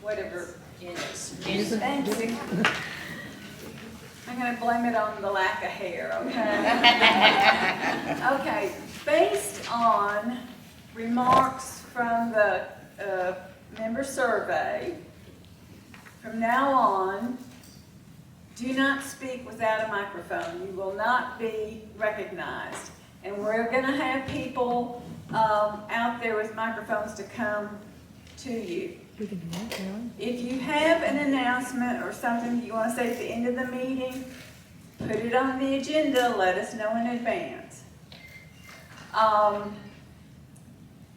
whatever it is. Thank you. I'm gonna blame it on the lack of hair, okay? Okay, based on remarks from the member survey, from now on, do not speak without a microphone. You will not be recognized. And we're gonna have people out there with microphones to come to you. We can do that, Alan. If you have an announcement or something you wanna say at the end of the meeting, put it on the agenda, let us know in advance.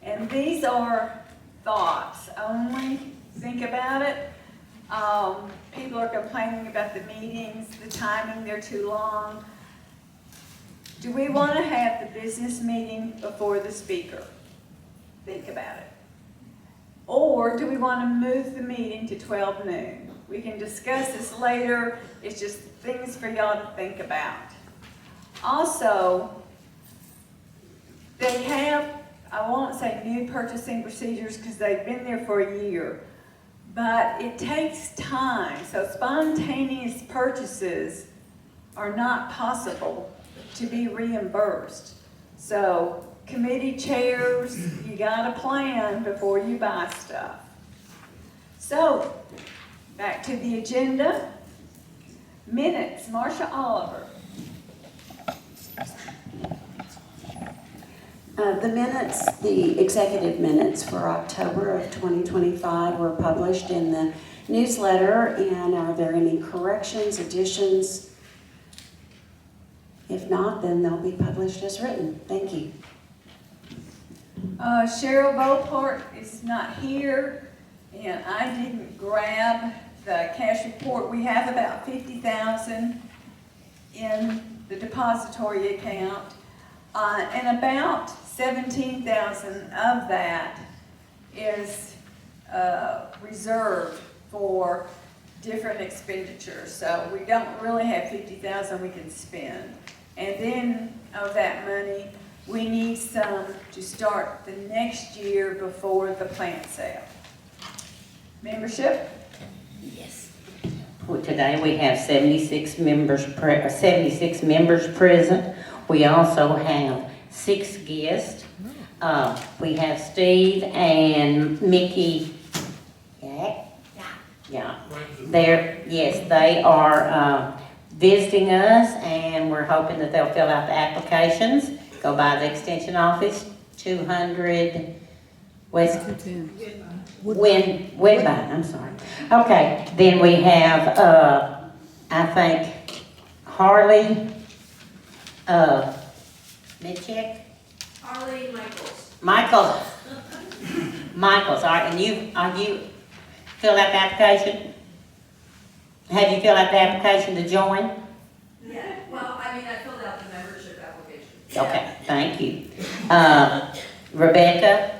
And these are thoughts only, think about it. People are complaining about the meetings, the timing, they're too long. Do we want to have the business meeting before the speaker? Think about it. Or do we want to move the meeting to 12 noon? We can discuss this later, it's just things for y'all to think about. Also, they have, I won't say new purchasing procedures because they've been there for a year, but it takes time, so spontaneous purchases are not possible to be reimbursed. So committee chairs, you gotta plan before you buy stuff. So, back to the agenda. Minutes, Marcia Oliver. The minutes, the executive minutes for October of 2025 were published in the newsletter, and are there any corrections, additions? If not, then they'll be published as written. Thank you. Cheryl Beauport is not here, and I didn't grab the cash report. We have about $50,000 in the depository account, and about $17,000 of that is reserved for different expenditures. So we don't really have $50,000 we can spend. And then of that money, we need some to start the next year before the plant sale. Membership? Yes. Well, today we have 76 members present. We also have 6 guests. We have Steve and Mickey. Yeah. They are visiting us, and we're hoping that they'll fill out the applications. Go by the extension office, 200 West Woodbine, I'm sorry. Okay, then we have, I think, Harley, Mitchell? Harley Michaels. Michaels, all right, and you filled out the application? Have you filled out the application to join? Yeah, well, I mean, I filled out the membership application. Okay, thank you. Rebecca,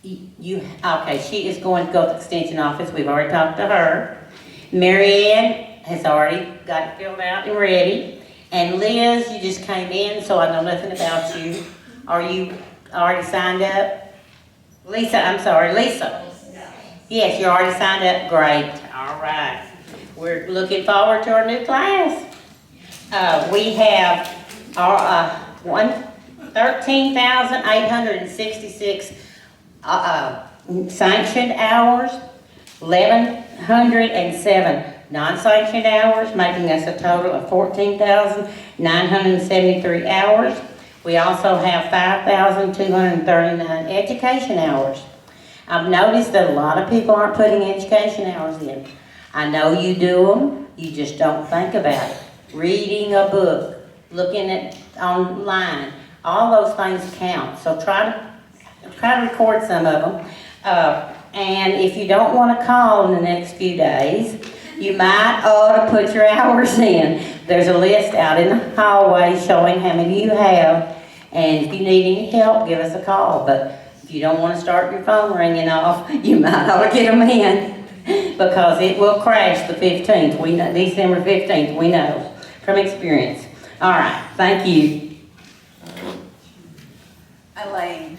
okay, she is going to go to the extension office. We've already talked to her. Marianne has already got it filled out and ready. And Liz, you just came in, so I know nothing about you. Are you already signed up? Lisa. Yes, you're already signed up. Great. All right. We're looking forward to our new class. We have our 13,866 sanctioned hours, 1,107 non-sanctioned hours, making us a total of 14,973 hours. We also have 5,239 education hours. I've noticed that a lot of people aren't putting education hours in. I know you do them, you just don't think about it. Reading a book, looking at online, all those things count. So try to Try to record some of them. And if you don't want to call in the next few days, you might ought to put your hours in. There's a list out in the hallway showing how many you have. And if you need any help, give us a call. But if you don't want to start your phone ringing off, you might ought to get them in. Because it will crash the 15th. We know, December 15th, we know from experience. All right, thank you. Elaine.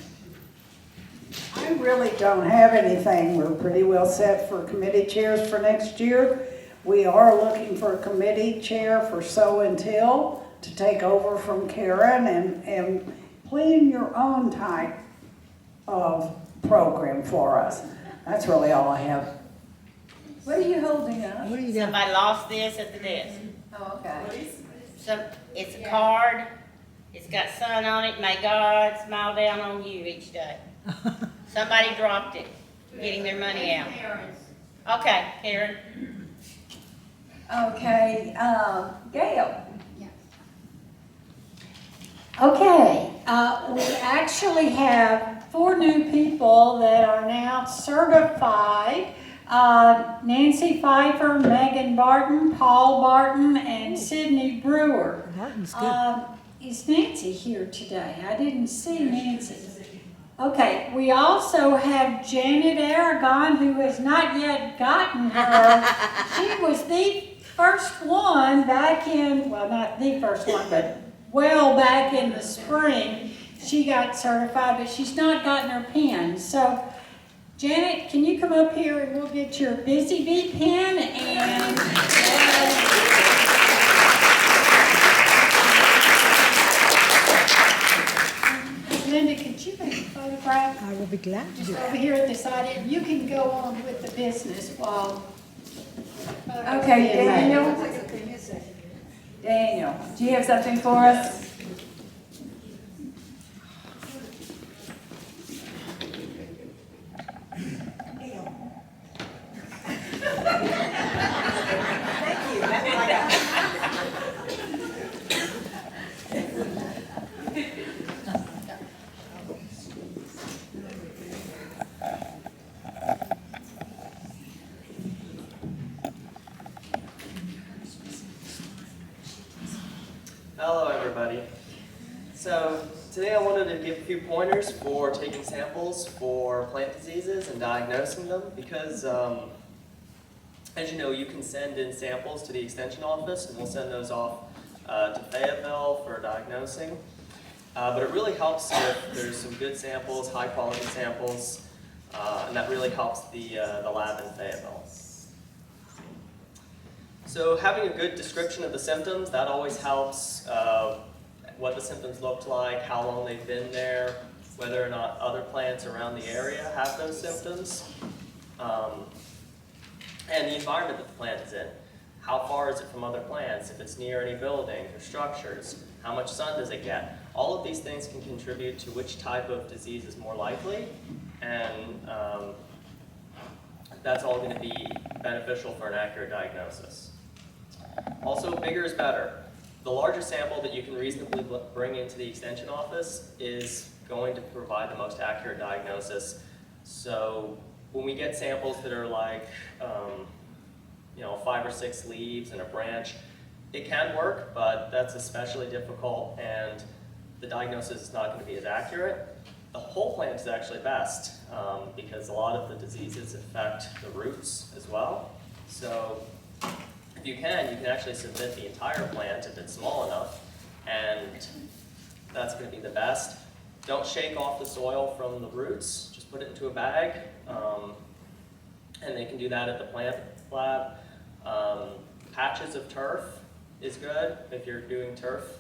I really don't have anything. We're pretty well set for committee chairs for next year. We are looking for a committee chair for Sow and Till to take over from Karen and plan your own type of program for us. That's really all I have. What are you holding up? What do you got? Somebody lost this at the desk. Oh, okay. It's a card. It's got sun on it. May God smile down on you each day. Somebody dropped it, getting their money out. Okay, Karen. Okay, Gail. Okay, we actually have 4 new people that are now certified. Nancy Pfeiffer, Megan Barton, Paul Barton, and Sydney Brewer. Martin's good. Is Nancy here today? I didn't see Nancy. Okay, we also have Janet Aragon, who has not yet gotten her. She was the first one back in, well, not the first one, but well back in the spring. She got certified, but she's not gotten her pin. So, Janet, can you come up here and we'll get your Busy Bee pin and... Linda, could you make a photograph? I will be glad to do Just that. over here at the side, and you can go on with the business while. Okay, Daniel. Daniel, do you have something for us? Hello everybody. So today I wanted to give a few pointers for taking samples for plant diseases and diagnosing them because as you know, you can send in samples to the extension office and we'll send those off to Fayetteville for diagnosing. But it really helps if there's some good samples, high quality samples, and that really helps the lab in Fayetteville. So having a good description of the symptoms, that always helps what the symptoms looked like, how long they've been there, whether or not other plants around the area have those symptoms, and the environment that the plant is in. How far is it from other plants? If it's near any buildings or structures, how much sun does it get? All of these things can contribute to which type of disease is more likely, and that's all going to be beneficial for an accurate diagnosis. Also, bigger is better. The larger sample that you can reasonably bring into the extension office is going to provide the most accurate diagnosis. So when we get samples that are like, 5 or 6 leaves and a branch, it can work, but that's especially difficult and the diagnosis is not going to be as accurate. The whole plant is actually best because a lot of the diseases affect the roots as well. So if you can actually submit the entire plant if it's small enough, and that's going to be the best. Don't shake off the soil from the roots, just put it into a bag, and they can do that at the plant lab. Patches of turf is good if you're doing turf,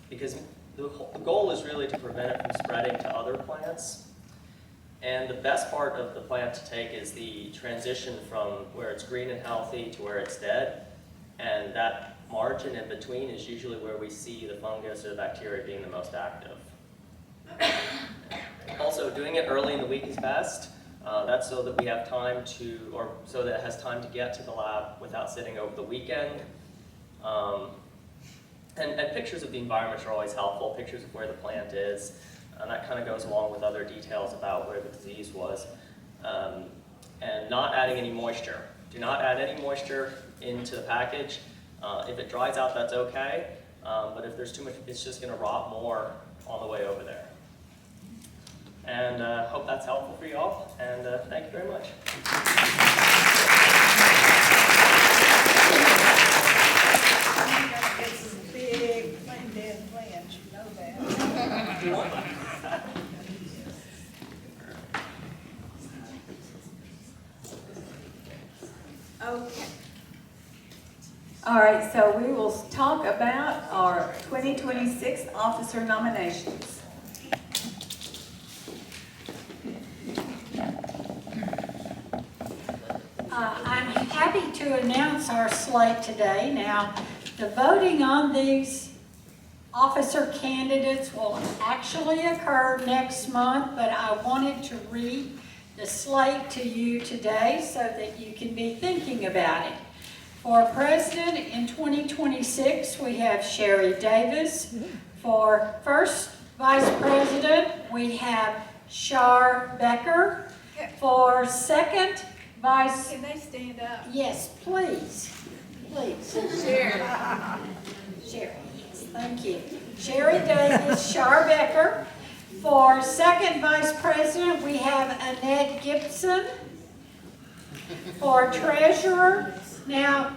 because the goal is really to prevent it from spreading to other plants. And the best part of the plant to take is the transition from where it's green and healthy to where it's dead. And that margin in between is usually where we see the fungus or the bacteria being the most active. Also, doing it early in the week is best. That's so that we have time to, or so that it has time to get to the lab without sitting over the weekend. And pictures of the environment are always helpful, pictures of where the plant is. and that kind of goes along with other details about where the disease was. And not adding any moisture. Do not add any moisture into the package. If it dries out, that's okay, but if there's too much, it's just going to rot more on the way over there. And hope that's helpful for you all, and thank you very much. It's a big, plain dead plant, you know that. Okay. All right, so we will talk about our 2026 officer nominations. I'm happy to announce our slate today. Now, the voting on these officer candidates will actually occur next month, but I wanted to read the slate to you today so that you can be thinking about it. For president in 2026, we have Sherry Davis. For first vice president, we have Shar Becker. For second vice... Can they stand up? Yes, please. Please. Sherry. Sherry, yes, thank you. Sherry Davis, Shar Becker. For second vice president, we have Annette Gibson. For treasurer, now,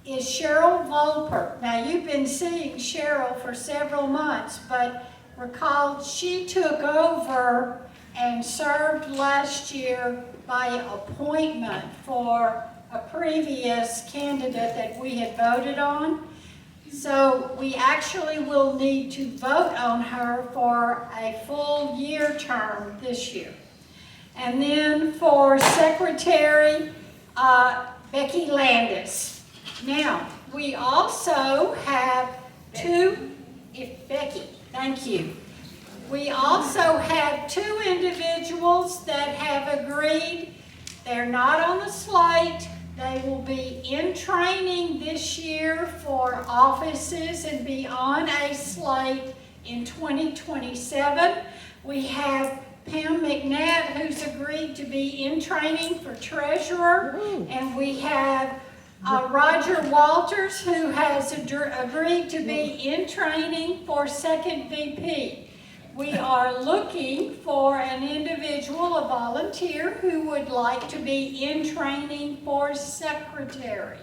is Cheryl Volper. Now, you've been seeing Cheryl for several months, but recall she took over and served last year by appointment for a previous candidate that we had voted on. So we actually will need to vote on her for a full year term this year. And then for secretary, Becky Landis. Now, we also have Becky, thank you. We also have two individuals that have agreed. They're not on the slate. They will be in training this year for offices and be on a slate in 2027. We have Pam McNabb, who's agreed to be in training for treasurer, and we have Roger Walters, who has agreed to be in training for second VP. We are looking for an individual, a volunteer, who would like to be in training for secretary.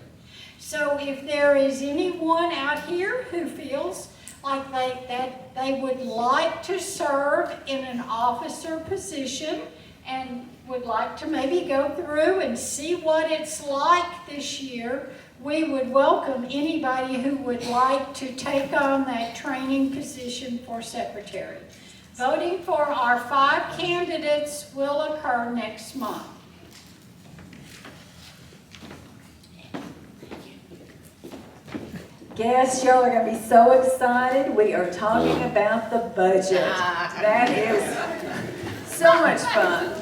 So if there is anyone out here who feels like they would like to serve in an officer position and would like to maybe go through and see what it's like this year, we would welcome anybody who would like to take on that training position for secretary. Voting for our 5 candidates will occur next month. Guess y'all are gonna be so excited. We are talking about the budget. That is so much fun.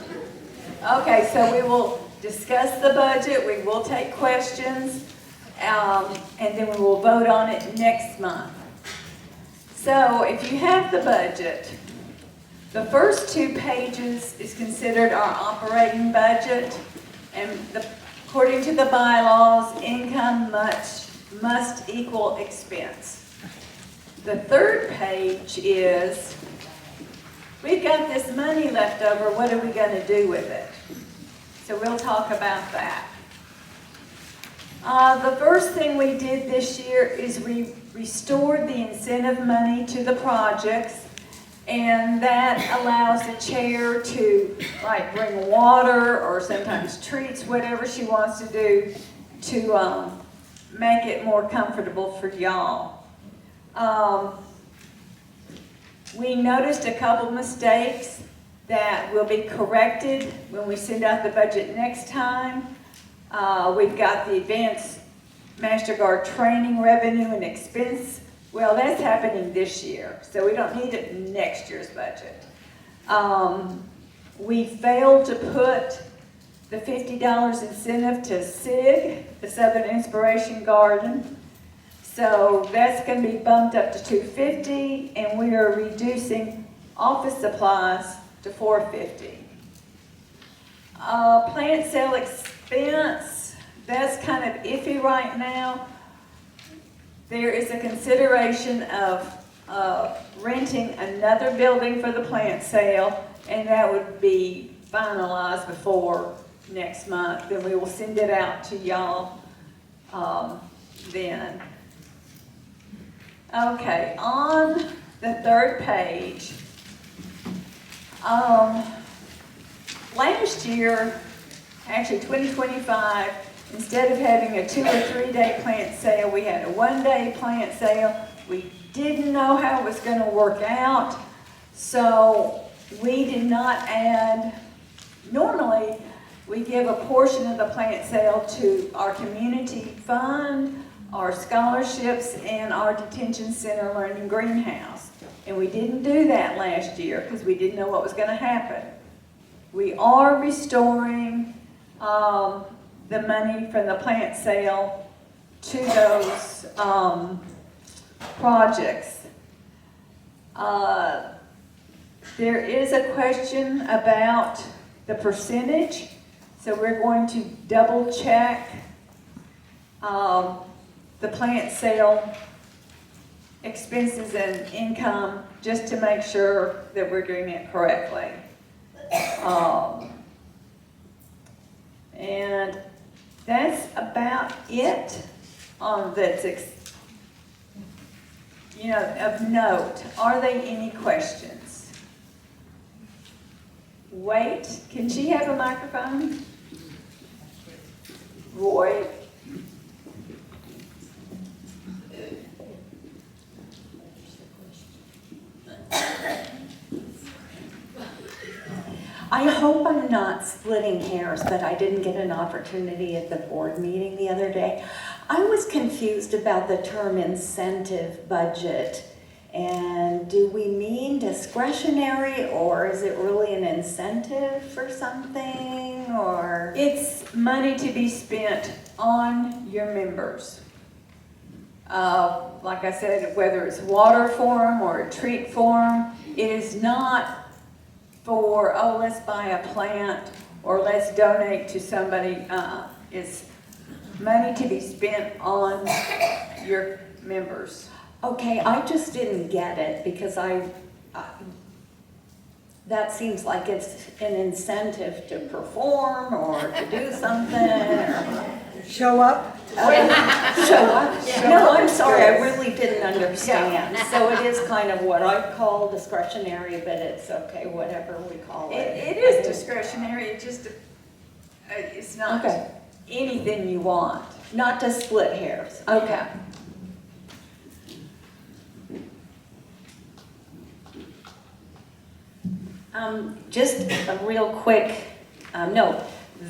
Okay, so we will discuss the budget, we will take questions, and then we will vote on it next month. So if you have the budget, the first 2 pages is considered our operating budget, and according to the bylaws, income must equal expense. The 3rd page is, we've got this money left over, what are we going to do with it? So we'll talk about that. The first thing we did this year is we restored the incentive money to the projects, and that allows the chair to like bring water or sometimes treats, whatever she wants to do to make it more comfortable for y'all. We noticed a couple mistakes that will be corrected when we send out the budget next time. We've got the Advanced Master Guard training revenue and expense. Well, that's happening this year, so we don't need it in next year's budget. We failed to put the $50 incentive to SIG, the Southern Inspiration Garden. So that's gonna be bumped up to $250, and we are reducing office supplies to $450. Plant sale expense, that's kind of iffy right now. There is a consideration of renting another building for the plant sale, and that would be finalized before next month. Then we will send it out to y'all then. Okay, on the third page, last year, actually 2025, instead of having a 2 or 3 day plant sale, we had a 1 day plant sale. We didn't know how it was going to work out, so we did not add. Normally, we give a portion of the plant sale to our community fund, our scholarships, and our detention center learning greenhouse. And we didn't do that last year because we didn't know what was going to happen. We are restoring the money from the plant sale to those projects. There is a question about the percentage, so we're going to double check the plant sale expenses and income just to make sure that we're doing it correctly. And that's about it on that's of note. Are there any questions? Wait, can she have a microphone? Roy? I hope I'm not splitting hairs, but I didn't get an opportunity at the board meeting the other day. I was confused about the term incentive budget. And do we mean discretionary, or is it really an incentive for something, or? It's money to be spent on your members. Like I said, whether it's water for them or a treat for them, it is not for, oh, let's buy a plant or let's donate to somebody. It's money to be spent on your members. Okay, I just didn't get it because that seems like it's an incentive to perform or to do something or Show up. show up. No, I'm sorry, I really didn't understand. So it is kind of what I call discretionary, but it's okay, whatever we call it. It is discretionary, it just, it's not Okay. anything you want. Not to split hairs. Okay. Just a real quick note.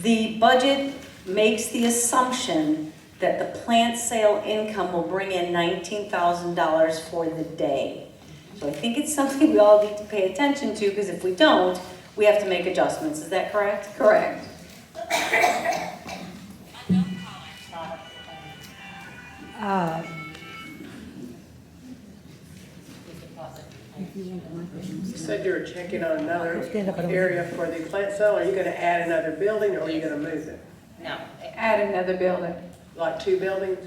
The budget makes the assumption that the plant sale income will bring in $19,000 for the day. So I think it's something we all need to pay attention to, because if we don't, we have to make adjustments. Is that correct? Correct. You said you were checking on another Stand up and- area for the plant sale. Are you gonna add another building, or are you gonna move it? No. Add another building. Like 2 buildings?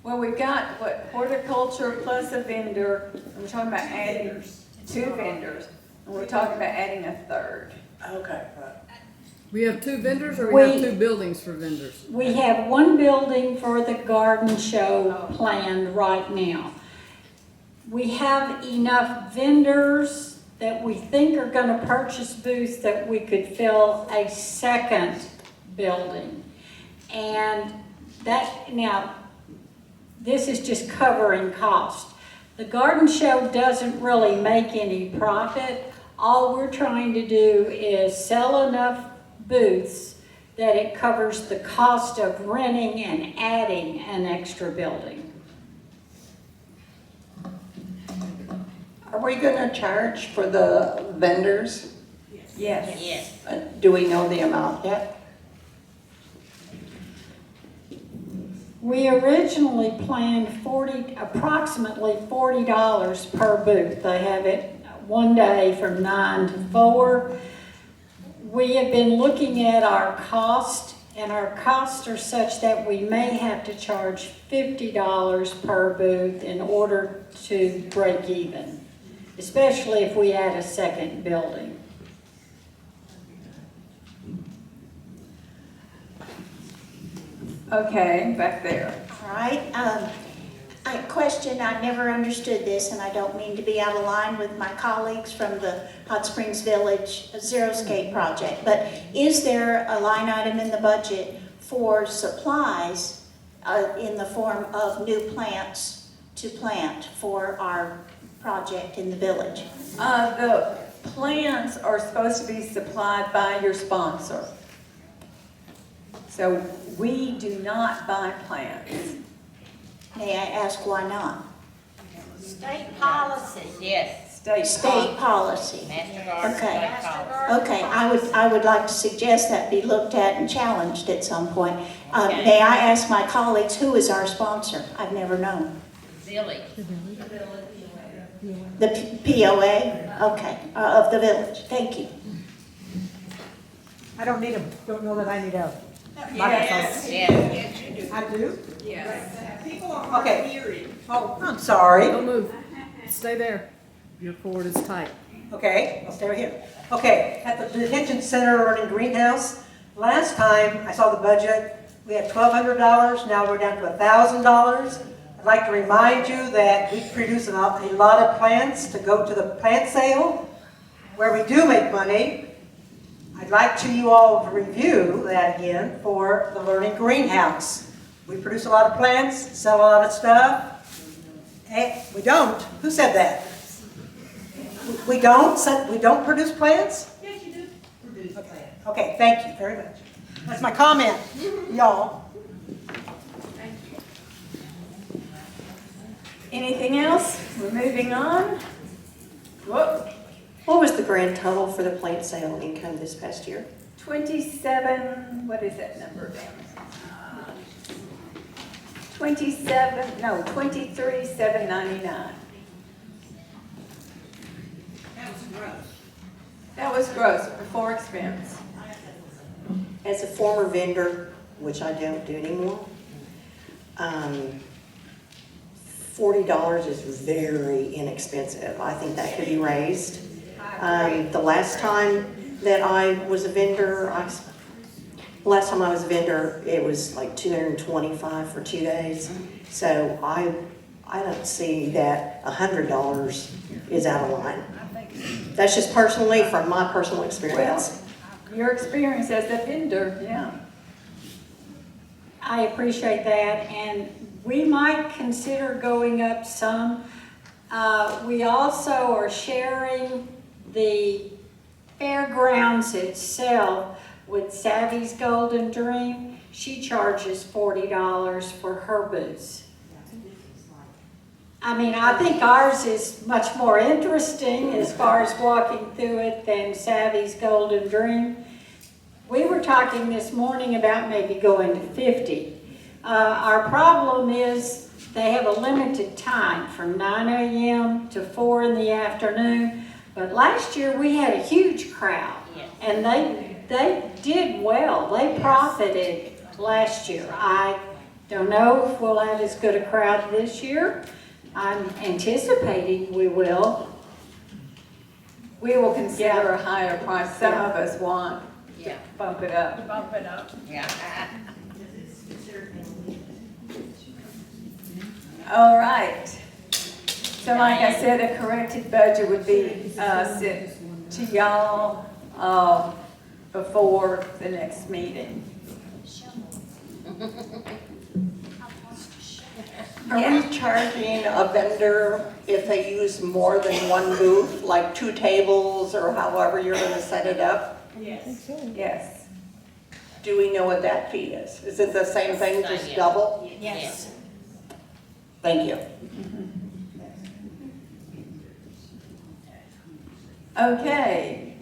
Well, we've got, horticulture plus a vendor, and we're talking about adding 2 vendors, and we're talking about adding a third. Okay, right. We have 2 vendors, or we have We- 2 buildings for vendors? We have one building for the garden show planned right now. We have enough vendors that we think are gonna purchase booths that we could fill a second building. And that, now, this is just covering cost. The garden show doesn't really make any profit. All we're trying to do is sell enough booths that it covers the cost of renting and adding an extra building. Are we gonna charge for the vendors? Yes. Do we know the amount yet? We originally planned approximately $40 per booth. They have it one day from 9 to 4. We have been looking at our cost, and our costs are such that we may have to charge $50 per booth in order to break even, especially if we add a second building. Okay, back there. All right, I question, I never understood this, and I don't mean to be out of line with my colleagues from the Hot Springs Village Xeriscape project, but is there a line item in the budget for supplies in the form of new plants to plant for our project in the village? The plants are supposed to be supplied by your sponsor. So we do not buy plants. May I ask why not? State policy. Yes. State policy. MasterCard. Okay. state policy. Okay, I would like to suggest that be looked at and challenged at some point. Okay. May I ask my colleagues, who is our sponsor? I've never known. Zilly. The POA? Okay, of the village. Thank you. I don't need them, don't know that I need a Yes. Yes. I do? Yes. People are hard of Okay. hearing. Oh, I'm sorry. Don't move. Stay there. Your cord is tight. Okay, I'll stay right here. Okay, at the detention center learning greenhouse, last time I saw the budget, we had $1,200, now we're down to $1,000. I'd like to remind you that we produce a lot of plants to go to the plant sale, where we do make money. I'd like to you all to review that again for the learning greenhouse. We produce a lot of plants, sell a lot of stuff. Hey, we don't. Who said that? We don't produce plants? Yes, you do produce plants. Okay, thank you very much. That's my comment, y'all. Anything else? We're moving on. Whoop. What was the grand total for the plant sale income this past year? 27, what is that number down? 23,799. That was gross before expense. As a former vendor, which I don't do anymore, $40 is very inexpensive. I think that could be raised. The last time that I was a vendor, it was like $225 for 2 days. So I don't see that $100 is out of line. That's just personally from my personal experience. Well, your experience as a vendor, yeah. I appreciate that, and we might consider going up some. We also are sharing the fairgrounds itself with Savvy's Golden Dream. She charges $40 for her booths. I mean, I think ours is much more interesting as far as walking through it than Savvy's Golden Dream. We were talking this morning about maybe going to 50. Our problem is they have a limited time from 9 a.m. to 4 in the afternoon. But last year we had a huge crowd, and they did well. They profited last year. I don't know if we'll have as good a crowd this year. I'm anticipating we will. We will consider a higher price. Some of us want to bump it up. Bump it up. Yeah. All right. So like I said, a corrected budget would be sent to y'all before the next meeting. Are we charging a vendor if they use more than one booth, like 2 tables or however you're going to set it up? Yes. Yes. Do we know what that fee is? Is it the same thing, just double? Yes. Thank you. Okay.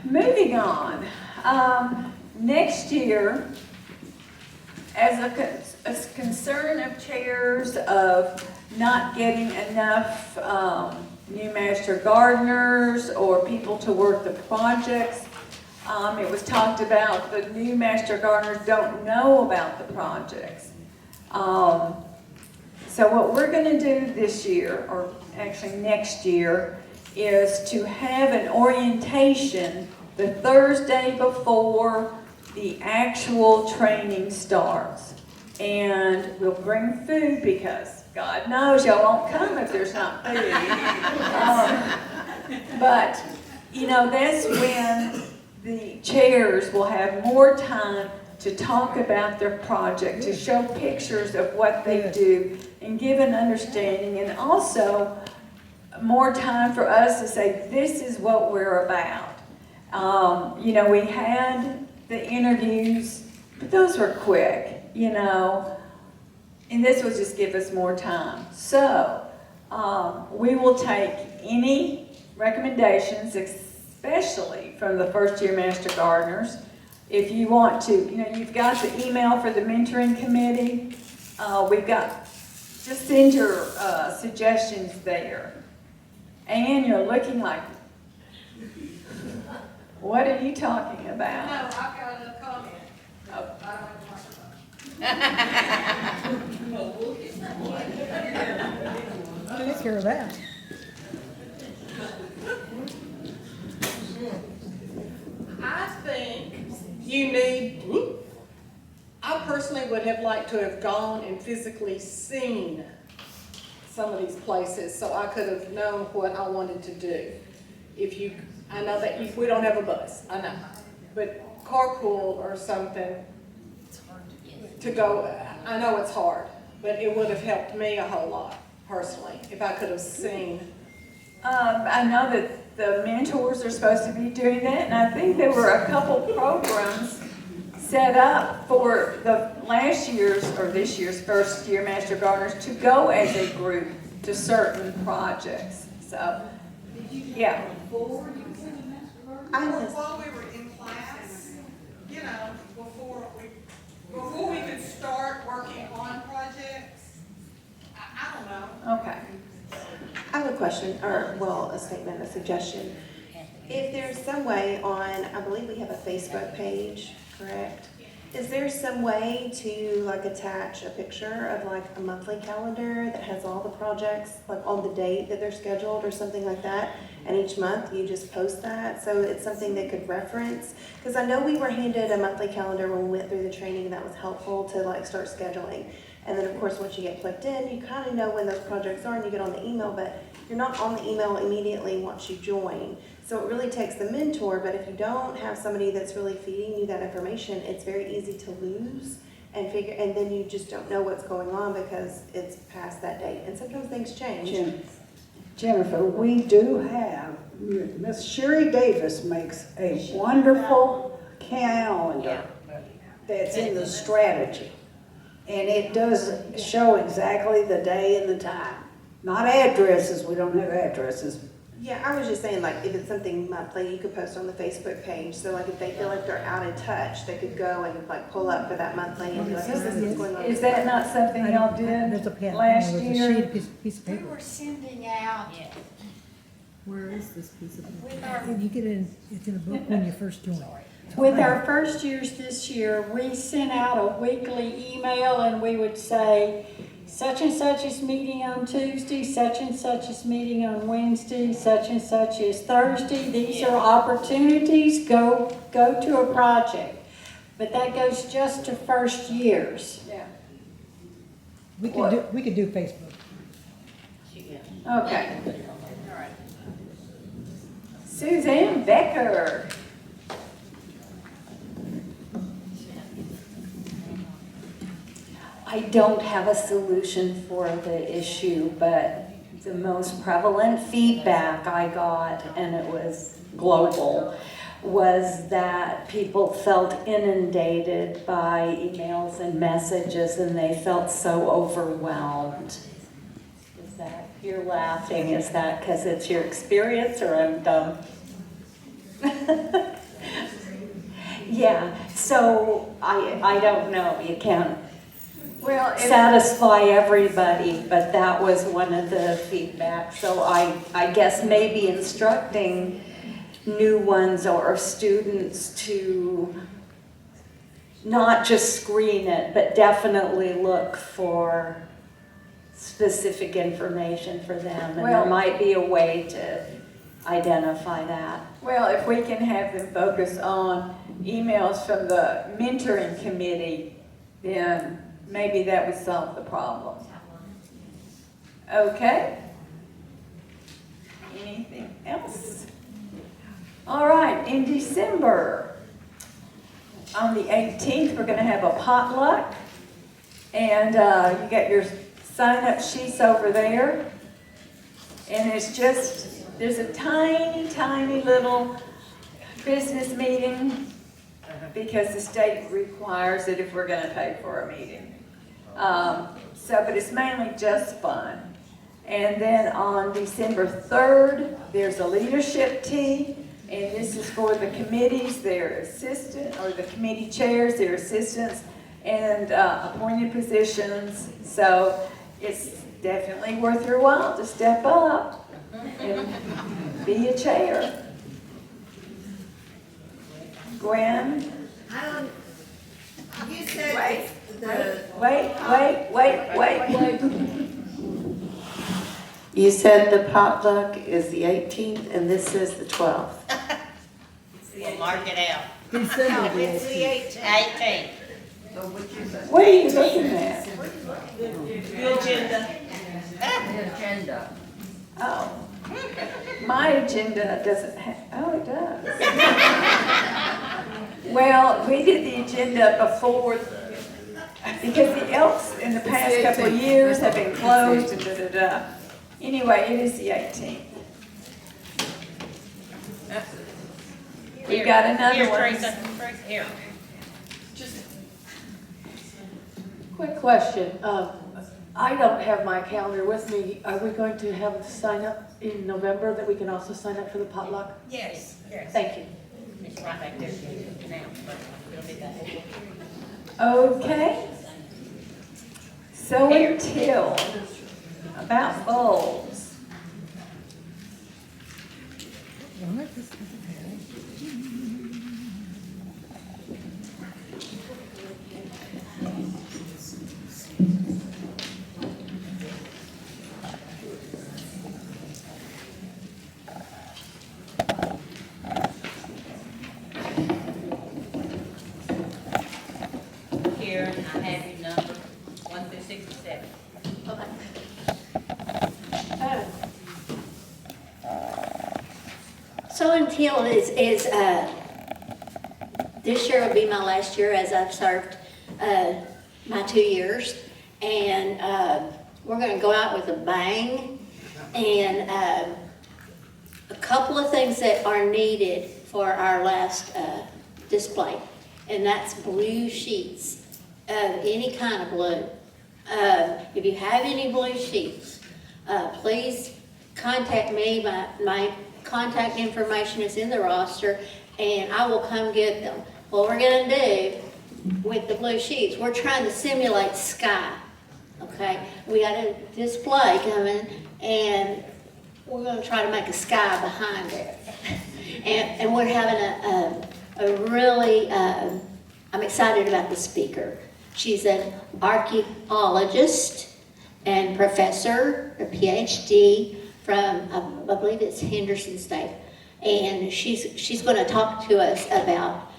Moving on. Next year, as a concern of chairs of not getting enough new master gardeners or people to work the projects. It was talked about the new master gardeners don't know about the projects. So what we're gonna do this year, or actually next year, is to have an orientation the Thursday before the actual training starts. And we'll bring food because God knows y'all won't come if there's not food. But, you know, that's when the chairs will have more time to talk about their project, to show pictures of what they do and give an understanding, and also more time for us to say, this is what we're about. You know, we had the interviews, but those were quick, you know, and this will just give us more time. So, we will take any recommendations, especially from the first-year Master Gardeners. If you want to, you know, you've got the email for the mentoring committee. We've got, just send your suggestions there. And you're looking like, what are you talking about? No, I've got a comment. Oh. I don't have I'll take care of that. I think you need, I personally would have liked to have gone and physically seen some of these places so I could have known what I wanted to do. If you, I know that we don't have a bus, I know, but carpool or something to go, I know it's hard, but it would have helped me a whole lot personally if I could have seen. I know that the mentors are supposed to be doing that, and I think there were a couple programs set up for the last year's or this year's first year Master Gardeners to go as a group to certain projects. So, yeah. While we were in class, you know, before we could start working on projects, I don't know. Okay. I have a question, or, well, a statement, a suggestion. If there's some way on, I believe we have a Facebook page, correct? Is there some way to like attach a picture of like a monthly calendar that has all the projects, like on the date that they're scheduled or something like that? And each month you just post that, so it's something they could reference? Because I know we were handed a monthly calendar when we went through the training, and that was helpful to like start scheduling. And then of course, once you get clicked in, you kind of know when those projects are and you get on the email, but you're not on the email immediately once you join. So it really takes the mentor, but if you don't have somebody that's really feeding you that information, it's very easy to lose and then you just don't know what's going on because it's past that date. And sometimes things change. Jennifer, we do have, Miss Sherry Davis makes a wonderful calendar that's in the strategy. And it does show exactly the day and the time. Not addresses, we don't have addresses. Yeah, I was just saying, like, if it's something monthly, you could post on the Facebook page. So, like, if they feel like they're out of touch, they could go and, like, pull up for that monthly and be like, oh, this is going on. Is that not something y'all There's a did pen. last There's a year? piece of We paper. were sending out, Where is this piece of With paper? our- You get it, it's in a book when you first join. With our first years this year, we sent out a weekly email and we would say, such and such is meeting on Tuesday, such and such is meeting on Wednesday, such and such is Thursday. These are opportunities, go to a project. But that goes just to first years. Yeah. We could do Facebook. Okay. Suzanne Becker. I don't have a solution for the issue, but the most prevalent feedback I got, and it was global, was that people felt inundated by emails and messages and they felt so overwhelmed. Is that, you're laughing, is that because it's your experience or I'm dumb? Yeah, so I don't know, you can't Well, satisfy everybody, but that was one of the feedback. So I guess maybe instructing new ones or students to not just screen it, but definitely look for specific information for them. And there Well- might be a way to identify that. Well, if we can have them focus on emails from the mentoring committee, then maybe that would solve the problem. Okay? Anything else? All right, in December, on the 18th, we're gonna have a potluck. And you got your sign-up sheets over there. And it's just, there's a tiny, tiny little business meeting because the state requires it if we're gonna pay for a meeting. But it's mainly just fun. And then on December 3rd, there's a leadership tea, and this is for the committees, their assistant, or the committee chairs, their assistants, and appointed positions. So it's definitely worth your while to step up and be a chair. Gwen? You said Wait, the. wait. You said the potluck is the 18th and this is the 12th. We'll mark it out. December the It's the 18th. 18. What are you looking at? Your agenda. Oh, my agenda doesn't have, oh, it does. Well, we did the agenda before, because the Elks in the past couple of years have been closed and da-da-da. Anyway, it is the 18th. We got another Here, one. Teresa, here. Quick question. I don't have my calendar with me. Are we going to have a sign up in November that we can also sign up for the potluck? Yes, yes. Thank you. It's right back there now, but we'll do that. Okay. So until about bulbs. Here, I have your number, 1 through 67. So until this year will be my last year as I've served my 2 years. And we're gonna go out with a bang. And a couple of things that are needed for our last display. And that's blue sheets of any kind of blue. If you have any blue sheets, please contact me. My contact information is in the roster, and I will come get them. What we're gonna do with the blue sheets, we're trying to simulate sky, okay? We got a display coming, and we're gonna try to make a sky behind it. And we're having a really, I'm excited about the speaker. She's an archaeologist and professor, a PhD from, I believe it's Henderson State. And she's going to talk to us about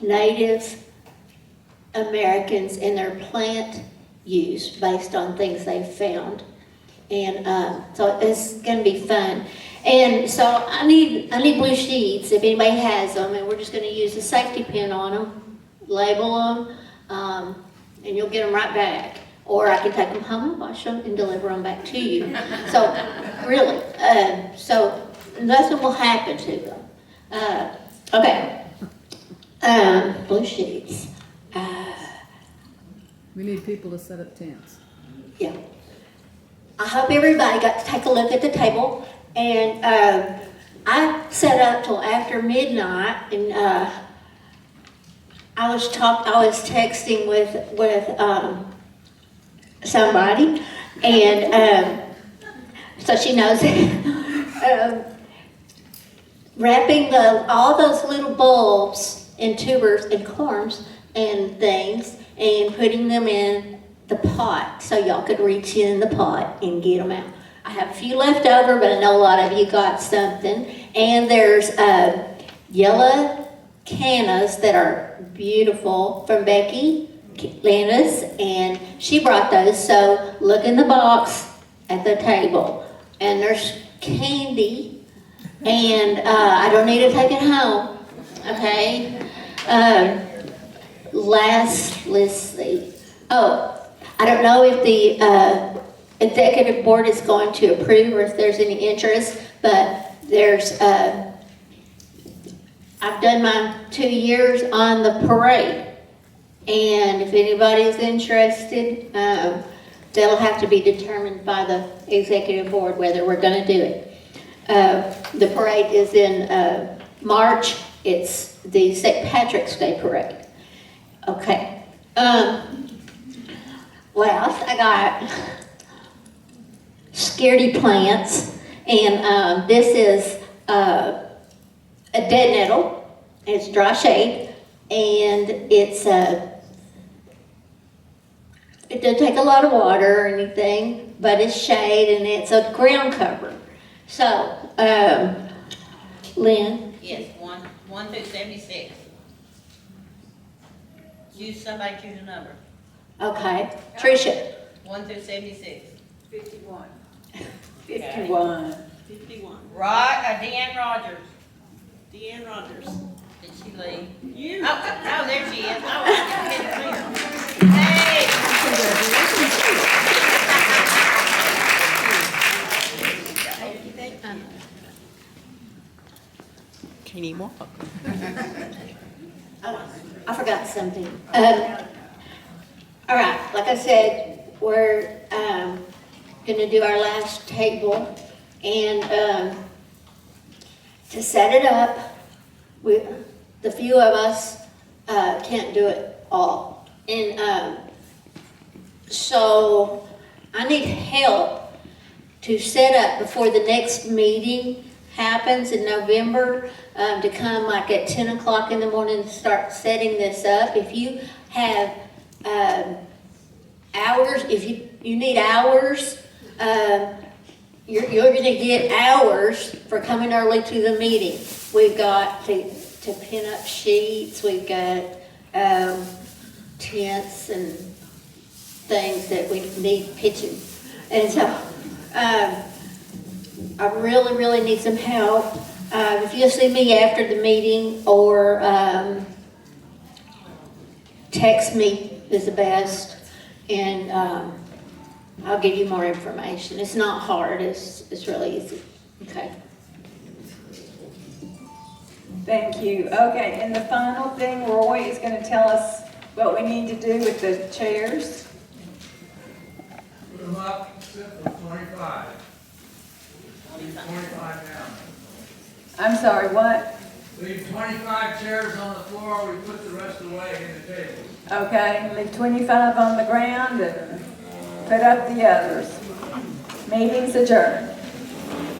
Native Americans and their plant use based on things they've found. And so it's going to be fun. And so I need blue sheets if anybody has them, and we're just going to use a safety pin on them, label them, and you'll get them right back. Or I can take them home and wash them and deliver them back to you. So really, so nothing will happen to them. Okay, blue sheets. We need people to set up tents. Yeah. I hope everybody got to take a look at the table. And I set up till after midnight, and I was texting with somebody, and so she knows wrapping all those little bulbs in tubers and corms and things and putting them in the pot so y'all could reach in the pot and get them out. I have a few left over, but I know a lot of you got something. And there's yellow cannas that are beautiful from Becky Landis, and she brought those. So look in the box at the table. And there's candy, and I don't need to take it home, okay? Let's see. Oh, I don't know if the executive board is going to approve or if there's any interest, but there's, I've done my 2 years on the parade. And if anybody's interested, that'll have to be determined by the executive board whether we're gonna do it. The parade is in March. It's the St. Patrick's Day parade. Okay. Last, I got scaredy plants, and this is a dead nettle. It's dry shade, and it's it doesn't take a lot of water or anything, but it's shade and it's a ground cover. So, Lynn? Yes, 1 through 76. Somebody choose a number. Okay. Tricia? 1 through 76. 51. 51. 51. Deanne Rogers. Deanne Rogers. Did she leave? You. Oh, there she is. Oh, I didn't get her. Hey! Thank you. Can't even walk. Oh, I forgot something. All right, like I said, we're gonna do our last table, and to set it up, the few of us can't do it all. And so I need help to set up before the next meeting happens in November, to come like at 10 o'clock in the morning and start setting this up. If you have hours, if you need hours, you're going to get hours for coming early to the meeting. We've got to pin up sheets, we've got tents and things that we need pitching. And so I really, really need some help. If you'll see me after the meeting or text me is the best, and I'll give you more information. It's not hard, it's really easy. Okay. Thank you. Okay, and the final thing, Roy is going to tell us what we need to do with the chairs. Put them up, except for 25. Leave 25 now. I'm sorry, what? Leave 25 chairs on the floor, we put the rest away in the tables. Okay, leave 25 on the ground and put up the others. Meeting's adjourned.